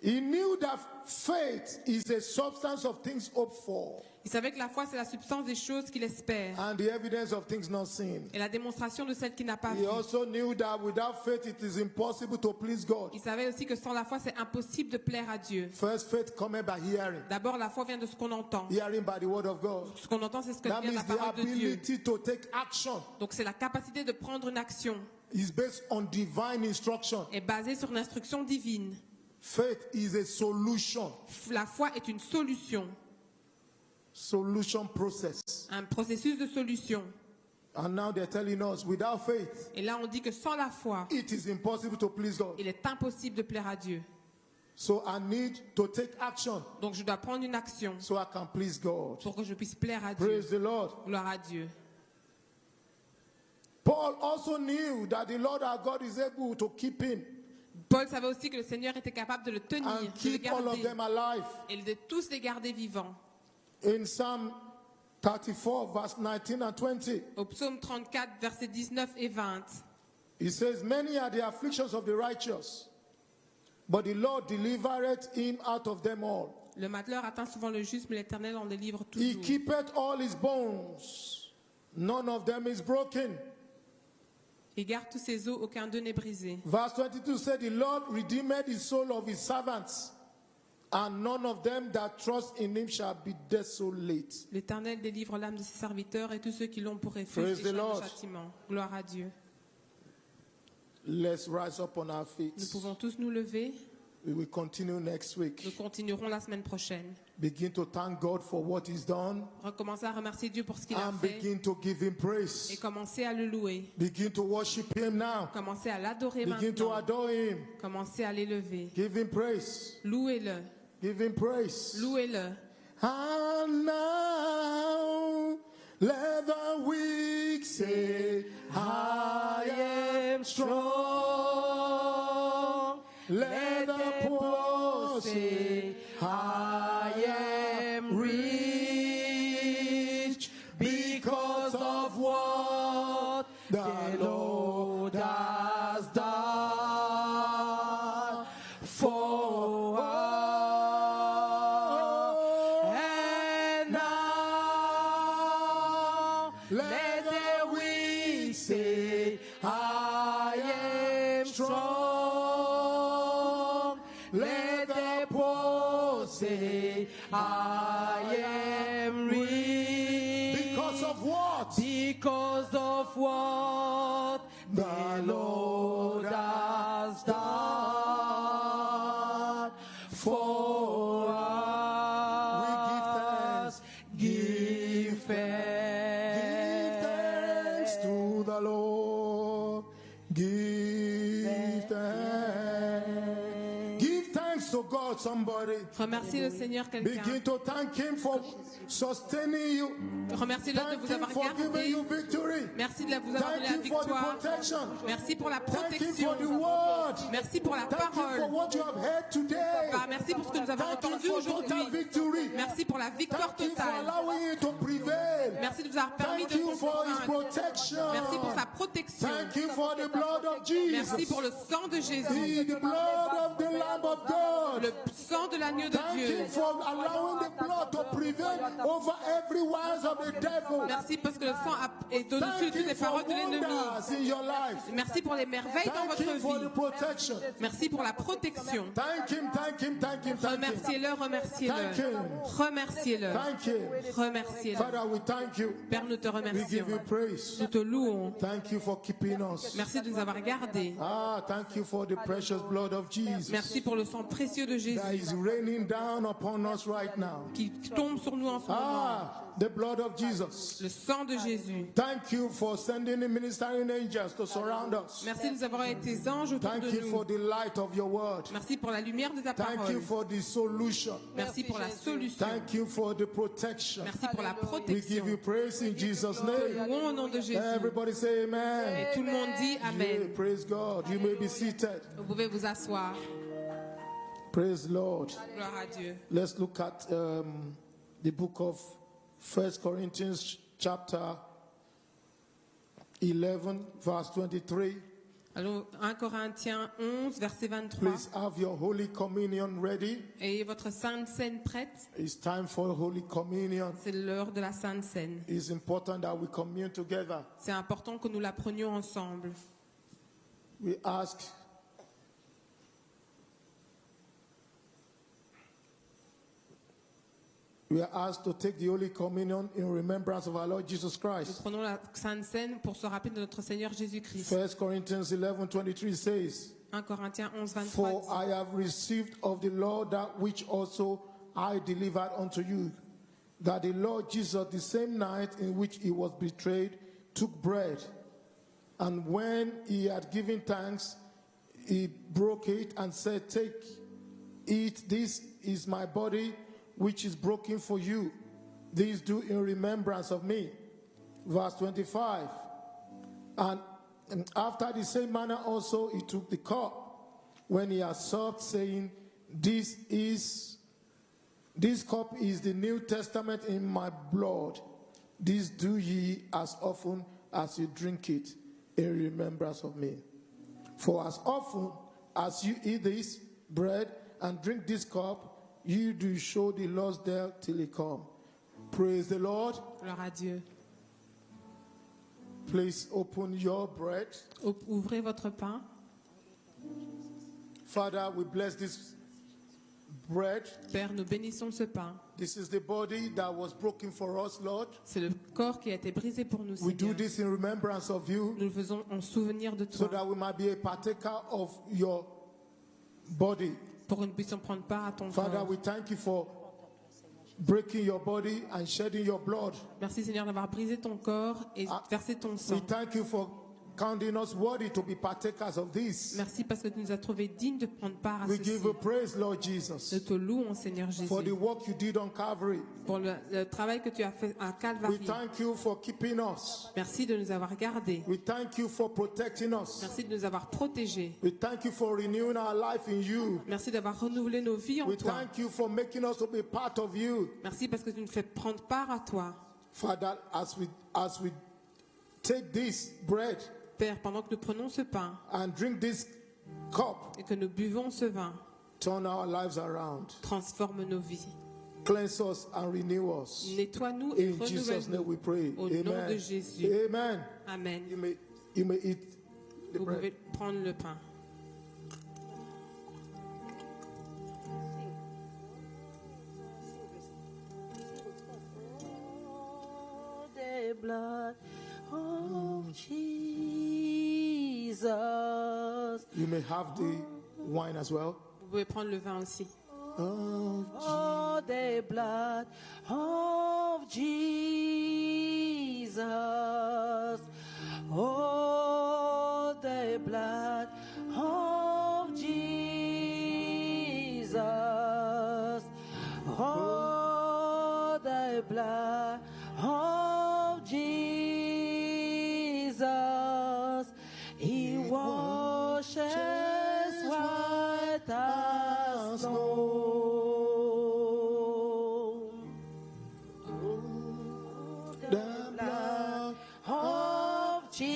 He knew that faith is a substance of things hoped for
Il savait que la foi, c'est la substance des choses qu'il espère
and the evidence of things not seen.
et la démonstration de celle qu'il n'a pas
He
vue.
also knew that without faith it is impossible to please God.
Il savait aussi que sans la foi, c'est impossible de plaire à Dieu.
First, faith cometh by hearing.
D'abord, la foi vient de ce qu'on entend.
Hearing by the word of God.
Ce qu'on entend, c'est ce que
That
vient de
means
la
the
parole de Dieu.
ability to take action
Donc, c'est la capacité de prendre une action
is based on divine instruction.
et basée sur une instruction divine.
Faith is a solution.
La foi est une solution,
Solution process.
un processus de solution.
And now they're telling us without faith,
Et là, on dit que sans la foi,
it is impossible to please God.
il est impossible de plaire à Dieu.
So I need to take action
Donc, je dois prendre une action
so I can please God.
pour que je puisse plaire à Dieu.
Praise the Lord.
Gloire à Dieu.
Paul also knew that the Lord our God is able to keep him
Paul savait aussi que le Seigneur était capable de le tenir,
and
de le
keep all of
garder
them alive.
et de tous les garder vivants.
In Psalm 34, verse 19 and 20,
Au psaume 34, versets 19 et 20,
it says, many are the afflictions of the righteous, but the Lord delivereth him out of them all.
le malheur atteint souvent le juste, mais l'Éternel en délivre
He
toujours.
keepeth all his bones, none of them is broken.
Il garde tous ses os, aucun d'eux n'est brisé.
Verse 22 said, the Lord redeemed the soul of his servants, and none of them that trust in him shall be desolate.
L'Éternel délivre l'âme de ses serviteurs et tous ceux qui l'ont pour refuge
Praise the
échappent
Lord.
au châtiment. Gloire à Dieu.
Let's rise up on our feet.
Nous pouvons tous nous lever.
We will continue next
Nous
week.
continuerons la semaine prochaine.
Begin to thank God for what he's done
Recommencer à remercier Dieu pour ce qu'il a
and
fait
begin to give him
et
praise.
commencer à le louer.
Begin to worship him now.
Commencer à l'adorer
Begin to
maintenant.
adore him.
Commencer à l'élever.
Give him praise.
Louez-le.
Give him praise.
Louez-le.
And now let the weak say, I am strong. Let the poor say, I am rich because of what the Lord has done for us. And now let the weak say, I am strong. Let the poor say, I am rich. Because of what? Because of what the Lord has done for us. Give thanks to the Lord. Give thanks to God, somebody.
Remerciez le Seigneur, quelqu'un.
Begin to thank Him for sustaining you.
Remerciez-le de
Thank
vous
Him
avoir
for giving
gardé.
you victory.
Merci de vous avoir donné
Thank
la
Him for the
victoire.
protection.
Merci pour la
Thank Him
protection.
for the word.
Merci pour la
Thank Him for
parole.
what you have heard today.
Papa, merci pour ce que nous avons
Thank Him
entendu
for total
aujourd'hui.
victory.
Merci pour la victoire
Thank Him for
totale.
allowing it to prevail.
Merci de nous avoir permis
Thank
de
you for His
comprendre.
protection.
Merci pour sa protection.
Thank you for the blood of Jesus.
Merci pour le sang de Jésus.
The blood of the Lamb of God.
Le sang de l'agneau de
Thank
Dieu.
Him for allowing the blood to prevail over every wiles of the devil.
Merci parce que le sang est au-dessus de
Thank
toutes
Him
les
for
paroles de l'ennemi.
wonders in your life.
Merci pour les merveilles dans
Thank Him
votre
for the
vie.
protection.
Merci pour la protection.
Thank Him, thank Him, thank Him, thank Him.
Remerciez-le,
Thank
remerciez-le.
Him.
Remerciez-le.
Thank Him.
Remerciez-le.
Father, we thank you.
Père, nous te
We
remercions.
give you praise.
Nous te louons.
Thank you for keeping us.
Merci de nous avoir gardés.
Thank you for the precious blood of Jesus
Merci pour le sang précieux de Jésus
that is raining down upon us right now.
qui tombe sur nous en ce moment.
The blood of Jesus.
Le sang de Jésus.
Thank you for sending the ministering angels to surround us.
Merci de nous avoir été anges autour
Thank
de
you for
nous.
the light of your word.
Merci pour la lumière de ta
Thank you
parole.
for the solution.
Merci pour la solution.
Thank you for the protection.
Merci pour la
We give
protection.
you praise in Jesus'
Nous
name.
louons au nom de Jésus.
Everybody say amen.
Et tout le monde dit
Yeah,
Amen.
praise God. You may be seated.
Vous pouvez vous asseoir.
Praise Lord.
Gloire à Dieu.
Let's look at the book of 1 Corinthians chapter 11 verse 23.
Allons, 1 Corinthiens 11, verset 23.
Please have your Holy Communion ready.
Ayez votre Sainte Seine prête.
It's time for Holy Communion.
C'est l'heure de la Sainte Seine.
It's important that we commune together.
C'est important que nous la prenions ensemble.
We ask we are asked to take the Holy Communion in remembrance of our Lord Jesus
Nous
Christ.
prenons la Sainte Seine pour se rappeler de notre Seigneur Jésus-Christ.
1 Corinthians 11:23 says,
1 Corinthiens 11,
For
23.
I have received of the Lord that which also I delivered unto you, that the Lord Jesus, the same night in which he was betrayed, took bread, and when he had given thanks, he broke it and said, Take, eat, this is my body, which is broken for you. This do in remembrance of me. Verse 25. And after the same manner also he took the cup when he had supped, saying, This cup is the New Testament in my blood. This do ye as often as you drink it in remembrance of me. For as often as you eat this bread and drink this cup, you do show the Lord's death till he come. Praise the Lord.
Gloire à Dieu.
Please open your bread.
Ouvrez votre pain.
Father, we bless this bread.
Père, nous bénissons ce pain.
This is the body that was broken for us, Lord.
C'est le corps qui a été brisé pour nous,
We do
Seigneur.
this in remembrance of you
Nous le faisons en souvenir de
so
toi,
that we might be a partaker of your body.
pour que nous puissions prendre part à ton
Father,
corps.
we thank you for breaking your body and shedding your blood.
Merci, Seigneur, d'avoir brisé ton corps et versé ton
We
sang.
thank you for counting us worthy to be partakers of this.
Merci parce que tu nous as trouvés dignes de prendre part à
We
ceci.
give you praise, Lord
Nous
Jesus,
te louons, Seigneur Jésus,
for the work you did on Calvary.
pour le travail que tu as fait à
We
Calvary.
thank you for keeping us.
Merci de nous avoir gardés.
We thank you for protecting us.
Merci de nous avoir protégés.
We thank you for renewing our life in you.
Merci d'avoir renouvelé nos vies en
We
toi.
thank you for making us to be part of you.
Merci parce que tu nous fais prendre part à toi.
Father, as we take this bread
Père, pendant que nous prenons ce pain
and drink this cup,
et que nous buvons ce vin,
turn our lives around.
transforme nos vies.
Cleanse us and renew us.
Nettoie-nous et
In Jesus' name we
renouvelle-nous.
pray.
Au nom de
Amen.
Jésus.
Amen.
Amen.
You may eat the
Vous
bread.
pouvez prendre le pain.
The blood of Jesus.
You may have the wine as well.
Vous pouvez prendre le vin aussi.
Oh,
Oh, the blood of Jesus. Oh, the blood of Jesus. blood of Jesus. He washes white as snow.
The blood
Of Jesus.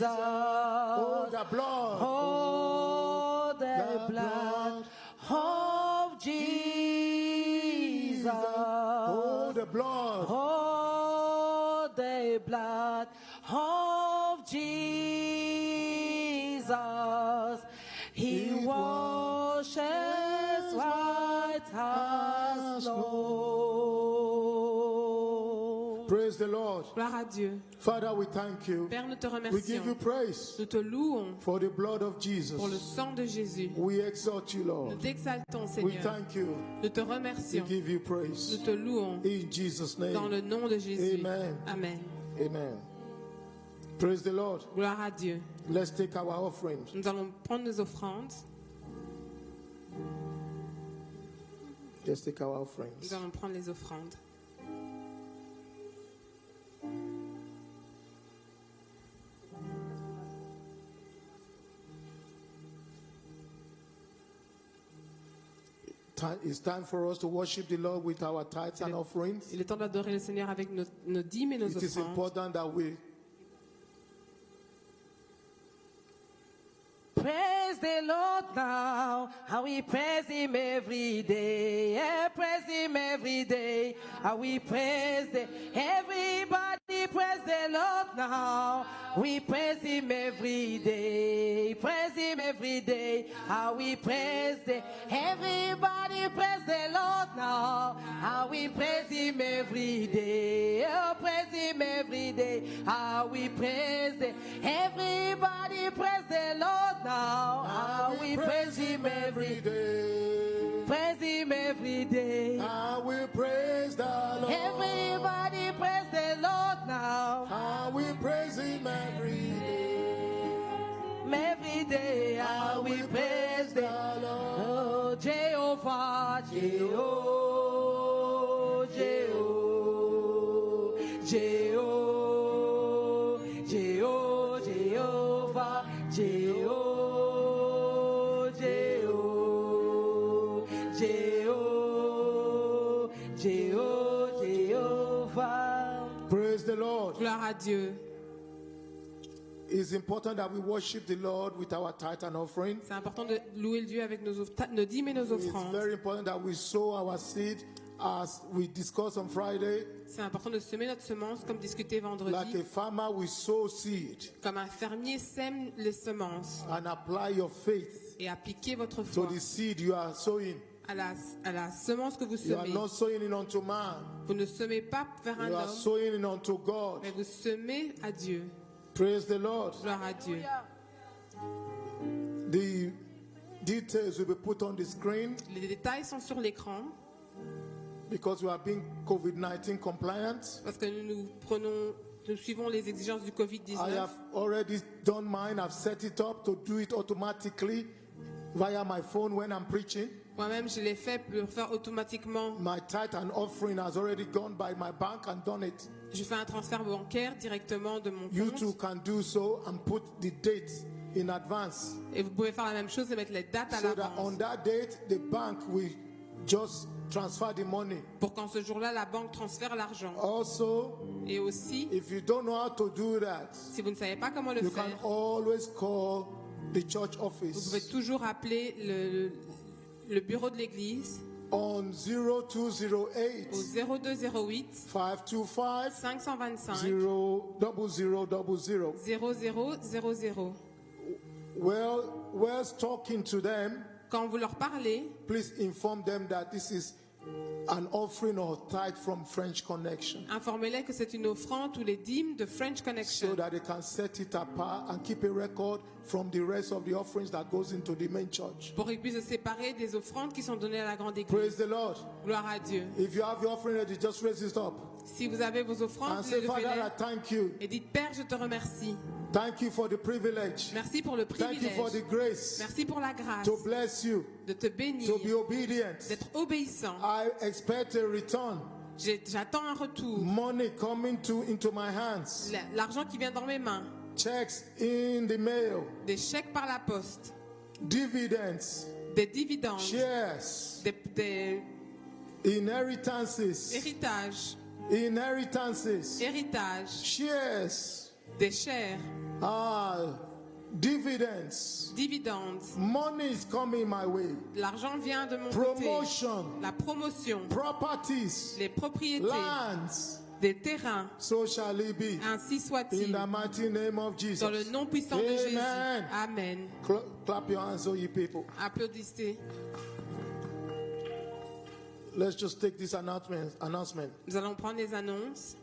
Oh, the blood.
Oh, the blood of Jesus.
Oh, the blood.
Oh, the blood of Jesus. He washes white as snow.
Praise the Lord.
Gloire à Dieu.
Father, we thank you.
Père, nous te
We give
remercions.
you praise
Nous te louons
for the blood of
pour le
Jesus.
sang de Jésus.
We exalt you,
Nous
Lord.
t'exaltons,
We
Seigneur.
thank you.
Nous te
We
remercions.
give you
Nous
praise.
te louons
In Jesus'
dans
name.
le nom de Jésus.
Amen.
Amen.
Amen. Praise the Lord.
Gloire à Dieu.
Let's take our offerings.
Nous allons prendre nos offrandes.
Let's take our
Nous
offerings.
allons prendre les offrandes.
It's time for us to worship the Lord with our tithes and offerings.
Il est temps d'adorer le Seigneur avec nos dîmes et nos
It is
offrandes.
important that we
Praise the Lord now, how we praise Him every day. Yeah, praise Him every day. How we praise the everybody praise the Lord now. We praise Him every day. Praise Him every day. How we praise the everybody praise the Lord now. How we praise Him every day. Oh, praise Him every day. How we praise the everybody praise the Lord now. How we praise Him every day.
day.
Praise Him every day.
How we praise the Lord.
Everybody praise the Lord now.
How we praise Him every day.
Every day how we praise the
Lord.
Oh, Jehovah, Jehovah, Jehovah, Jehovah, Jehovah, Jehovah, Jehovah, Jehovah, Jehovah.
Praise the Lord.
Gloire à Dieu.
It's important that we worship the Lord with our tithe and offering.
C'est important de louer Dieu avec nos dîmes et nos
It's
offrandes.
very important that we sow our seed as we discussed on Friday.
C'est important de semer notre semence comme discuté
Like
vendredi.
a farmer will sow seed
Comme un fermier sème les semences
and apply your faith
et appliquez votre
to
foi
the seed you are sowing.
à la semence que vous
You are
semez.
not sowing it unto man.
Vous ne semez pas vers un
You are
homme,
sowing it unto God.
mais vous semez à Dieu.
Praise the Lord.
Gloire à Dieu.
The details will be put on the screen
Les détails sont sur l'écran
because we are being COVID-19 compliant.
parce que nous suivons les exigences du
I
Covid-19.
have already done mine. I've set it up to do it automatically via my phone when I'm preaching.
Moi-même, je l'ai fait pour faire automatiquement.
My tithe and offering has already gone by my bank and done it.
Je fais un transfert bancaire directement de mon
You too
compte.
can do so and put the date in advance
Et vous pouvez faire la même chose et mettre les dates à
so that on
l'avance.
that date the bank will just transfer the money.
Pour qu'en ce jour-là, la banque transfère l'argent.
Also,
Et aussi,
if you don't know how to do that,
si vous ne savez pas comment le
you can
faire,
always call the church
vous pouvez
office
toujours appeler le bureau de l'église
on
au
0208
0208
525
525
0000.
0000.
Well, whilst talking to them,
Quand vous leur parlez,
please inform them that this is an offering or tithe from French Connection
informez-les que c'est une offrande ou les dîmes de French Connection
so that they can set it apart and keep a record from the rest of the offerings that goes into the main church.
pour qu'ils puissent se séparer des offrandes qui sont données à la grande
Praise
église.
the Lord.
Gloire à Dieu.
If you have your offering ready, just raise it up
Si vous avez vos offrandes,
and say, Father, I
levez-les
thank you
et dites Père, je te remercie
Thank you for the privilege.
Merci pour le
Thank you for the
privilège.
grace
Merci pour la grâce
to bless you,
de te bénir,
to be obedient.
d'être obéissant.
I expect a return.
J'attends un retour.
Money coming into my hands.
L'argent qui vient dans mes mains.
Checks in the mail.
Des chèques par la poste.
Dividends.
Des dividendes.
Shares.
Des
Inheritances.
héritages.
Inheritances.
Héritages.
Shares.
Des shares.
Dividends.
Dividendes.
Money is coming my way.
L'argent vient de mon
Promotion.
côté. La promotion.
Properties.
Les propriétés.
Lands.
Des terrains.
So shall it be.
Ainsi
In
soit-il.
the mighty name of Jesus.
Dans le nom puissant de Jésus.
Amen.
Amen.
Clap your hands, all you people.
Applaudissez.
Let's just take this announcement.
Nous allons prendre les annonces.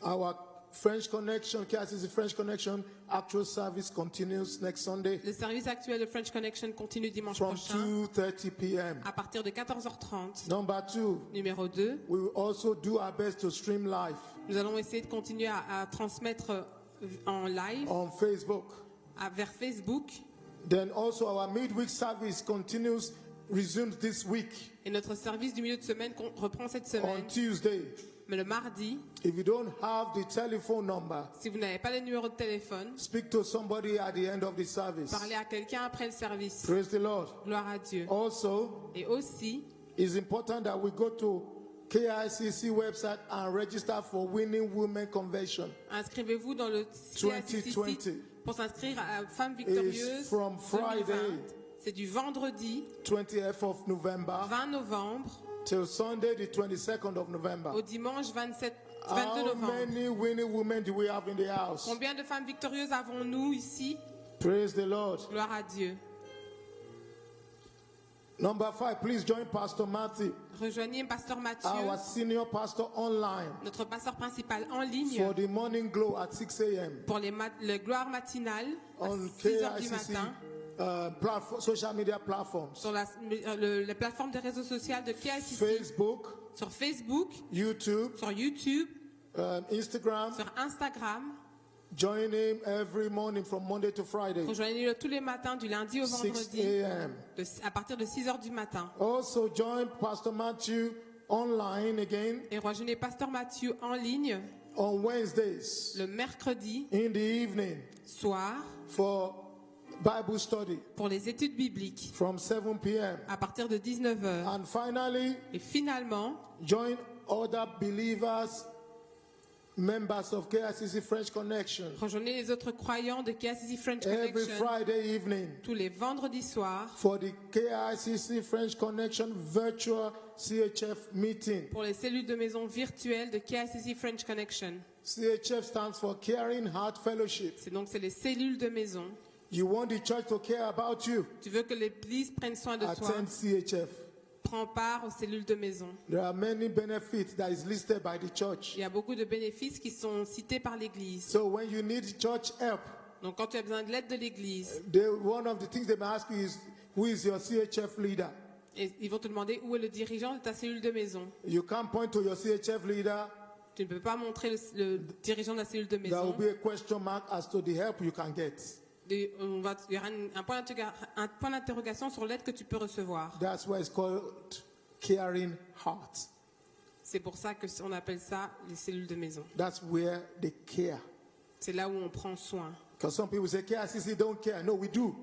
Our French Connection, KICC French Connection, actual service continues next Sunday
Le service actuel de French Connection continue dimanche
from
prochain
2:30 p.m.
à partir de 14h30.
Number 2,
Numéro 2,
we will also do our best to stream live
nous allons essayer de continuer à transmettre en live
on Facebook.
vers Facebook.
Then also our midweek service resumes this week
Et notre service du milieu de semaine reprend cette
on
semaine.
Tuesday.
Mais le mardi,
If you don't have the telephone number,
si vous n'avez pas le numéro de téléphone,
speak to somebody at the end of the service.
parlez à quelqu'un après le service.
Praise the Lord.
Gloire à Dieu.
Also,
Et aussi,
it's important that we go to KICC website and register for Winning Women Convention.
inscrivez-vous dans le
2020.
CICC pour s'inscrire à Femmes Victorieuses
from Friday.
2020. C'est du vendredi
20th of November
20 novembre
till Sunday, the 22nd of November.
au dimanche 22
How
novembre.
many winning women do we have in the house?
Combien de femmes victorieuses avons-nous ici?
Praise the Lord.
Gloire à Dieu.
Number 5, please join Pastor Matthew,
Rejoignez Pasteur Mathieu,
our senior pastor, online
notre pasteur principal en ligne
for the morning glow at 6 a.m.
pour les gloires matinales à
on
6h du
KICC
matin
social media platforms.
sur les plateformes de réseaux sociaux de KICC,
Facebook,
sur Facebook,
YouTube,
sur YouTube,
Instagram.
sur Instagram.
Join him every morning from Monday to Friday,
Rejoignez-le tous les matins du lundi au
6
vendredi
a.m.
à partir de 6h du matin.
Also join Pastor Matthew online again
Et rejoignez Pasteur Mathieu en ligne
on Wednesdays
le mercredi
in the evening
soir
for Bible study
pour les études bibliques
from 7 p.m.
à partir de 19h.
And finally,
Et finalement,
join other believers, members of KICC French Connection,
rejoignez les autres croyants de KICC French
every
Connection
Friday evening
tous les vendredis soirs
for the KICC French Connection virtual CHF meeting.
pour les cellules de maison virtuelles de KICC French Connection.
CHF stands for Caring Heart Fellowship.
C'est les cellules de maison.
You want the church to care about you?
Tu veux que l'Église prenne soin de toi?
Attend CHF.
Prends part aux cellules de maison.
There are many benefits that is listed by the church.
Il y a beaucoup de bénéfices qui sont cités par l'Église.
So when you need church help,
Donc quand tu as besoin de l'aide de l'Église,
one of the things they may ask you is, who is your CHF leader?
et ils vont te demander où est le dirigeant de ta cellule de maison.
You can't point to your CHF leader.
Tu ne peux pas montrer le dirigeant de la cellule de
There will
maison.
be a question mark as to the help you can get.
Il y aura un point d'interrogation sur l'aide que tu peux recevoir.
That's why it's called caring heart.
C'est pour ça qu'on appelle ça les cellules de maison.
That's where they care.
C'est là où on prend soin.
Because some people say KICC don't care. No, we do.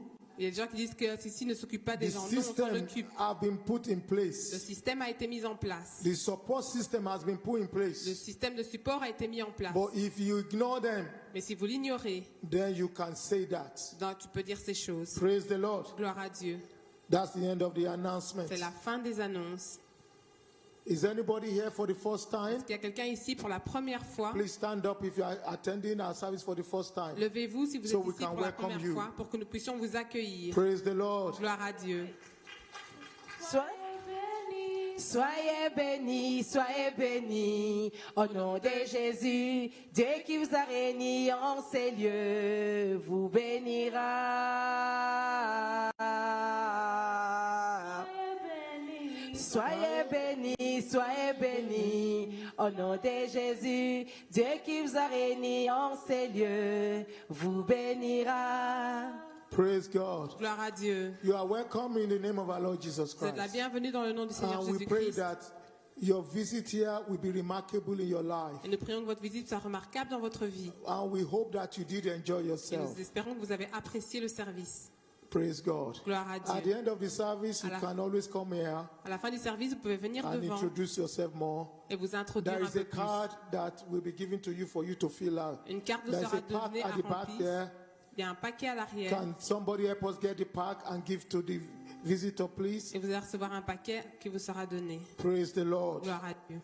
Il y a des gens qui disent que Sissi ne s'occupe pas
The
des gens. Nous, on s'en
system
occupe.
have been put in
Le
place.
système a été mis en place.
The support system has been put in
Le
place.
système de support a été mis en place.
But if you ignore them,
Mais si vous l'ignorez,
then you can say that.
donc tu peux dire ces choses.
Praise the Lord.
Gloire à Dieu.
That's the end of the announcement.
C'est la fin des annonces.
Is anybody here for the first time?
Est-ce qu'il y a quelqu'un ici pour la première fois?
Please stand up if you are attending our service for the first time.
Levez-vous si vous
So
êtes
we
ici
can
pour la
welcome
première
you.
fois pour que nous puissions vous accueillir.
Praise the Lord.
Gloire à Dieu.
Soyez bénis, soyez bénis, au nom de Jésus. Dieu qui vous a réunis en ces lieux vous bénira. Soyez bénis, soyez bénis. Au nom de Jésus, Dieu qui vous a réunis en ces lieux, vous bénira.
Praise God.
Gloire à Dieu.
You are welcome in the name of our Lord Jesus
Vous êtes la
Christ.
bienvenue dans le nom du Seigneur
And we pray
Jésus-Christ.
that your visit here will be remarkable in your life.
Et nous prions que votre visite soit remarquable dans votre vie.
And we hope that you did enjoy
Et
yourself.
nous espérons que vous avez apprécié le service.
Praise God.
Gloire à
At the
Dieu.
end of the service, you
À la-
can always come here
À la fin du service, vous pouvez venir
and
devant
introduce yourself more.
et vous introduire
There
un
is a
peu plus.
card that will be given to you for you to fill out.
Une carte vous
There's
sera
a pack
donnée à
at the back
remplir.
there.
Il y a un paquet à l'arrière.
Can somebody help us get the pack and give to the visitor, please?
Et vous allez recevoir un paquet qui vous sera donné.
Praise the Lord.
Gloire à Dieu.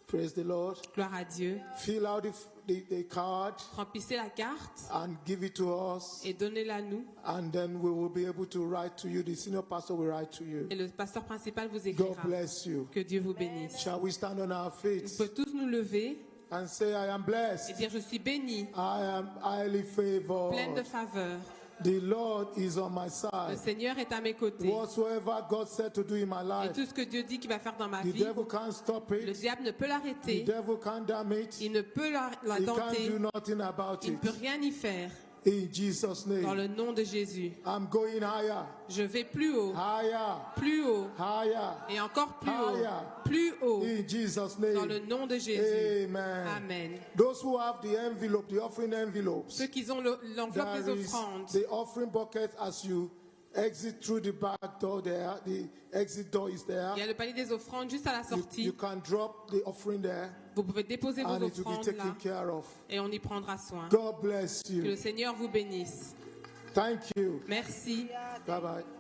Praise the Lord.
Gloire à Dieu.
Fill out the card
Remplissez la carte
and give it to us.
et donnez-la nous.
And then we will be able to write to you. The senior pastor will write to you.
Et le pasteur principal vous
God
écrira.
bless you.
Que Dieu vous bénisse.
Shall we stand on our
Nous
feet
pouvons tous nous lever
and say, I am blessed.
et dire je suis béni,
I am highly
pleine de
favored.
faveur.
The Lord is on my
Le
side.
Seigneur est à mes côtés.
Whatsoever God said to do in my
Et
life,
tout ce que Dieu dit qu'il va faire dans ma
the
vie,
devil can't stop
le
it.
diable ne peut
The
l'arrêter.
devil can't damn it.
Il ne peut la
He can't
tenter.
do nothing about
Il ne
it.
peut rien y faire.
In Jesus'
Dans
name,
le nom de Jésus.
I'm going higher,
Je vais plus haut,
higher,
plus haut
higher.
et encore plus haut,
Higher.
plus haut.
In Jesus'
Dans le
name,
nom de Jésus.
amen.
Amen.
Those who have the envelope, the offering envelopes,
Ceux qui ont l'enveloppe
there
des
is
offrandes,
the offering bucket as you exit through the back door there. The exit door is there.
il y a le panier des offrandes juste à la
You
sortie.
can drop the offering there
Vous pouvez déposer vos
and it will be
offrandes
taken
là
care of.
et on y prendra soin.
God bless
Que le
you.
Seigneur vous bénisse.
Thank you.
Merci.
Bye bye.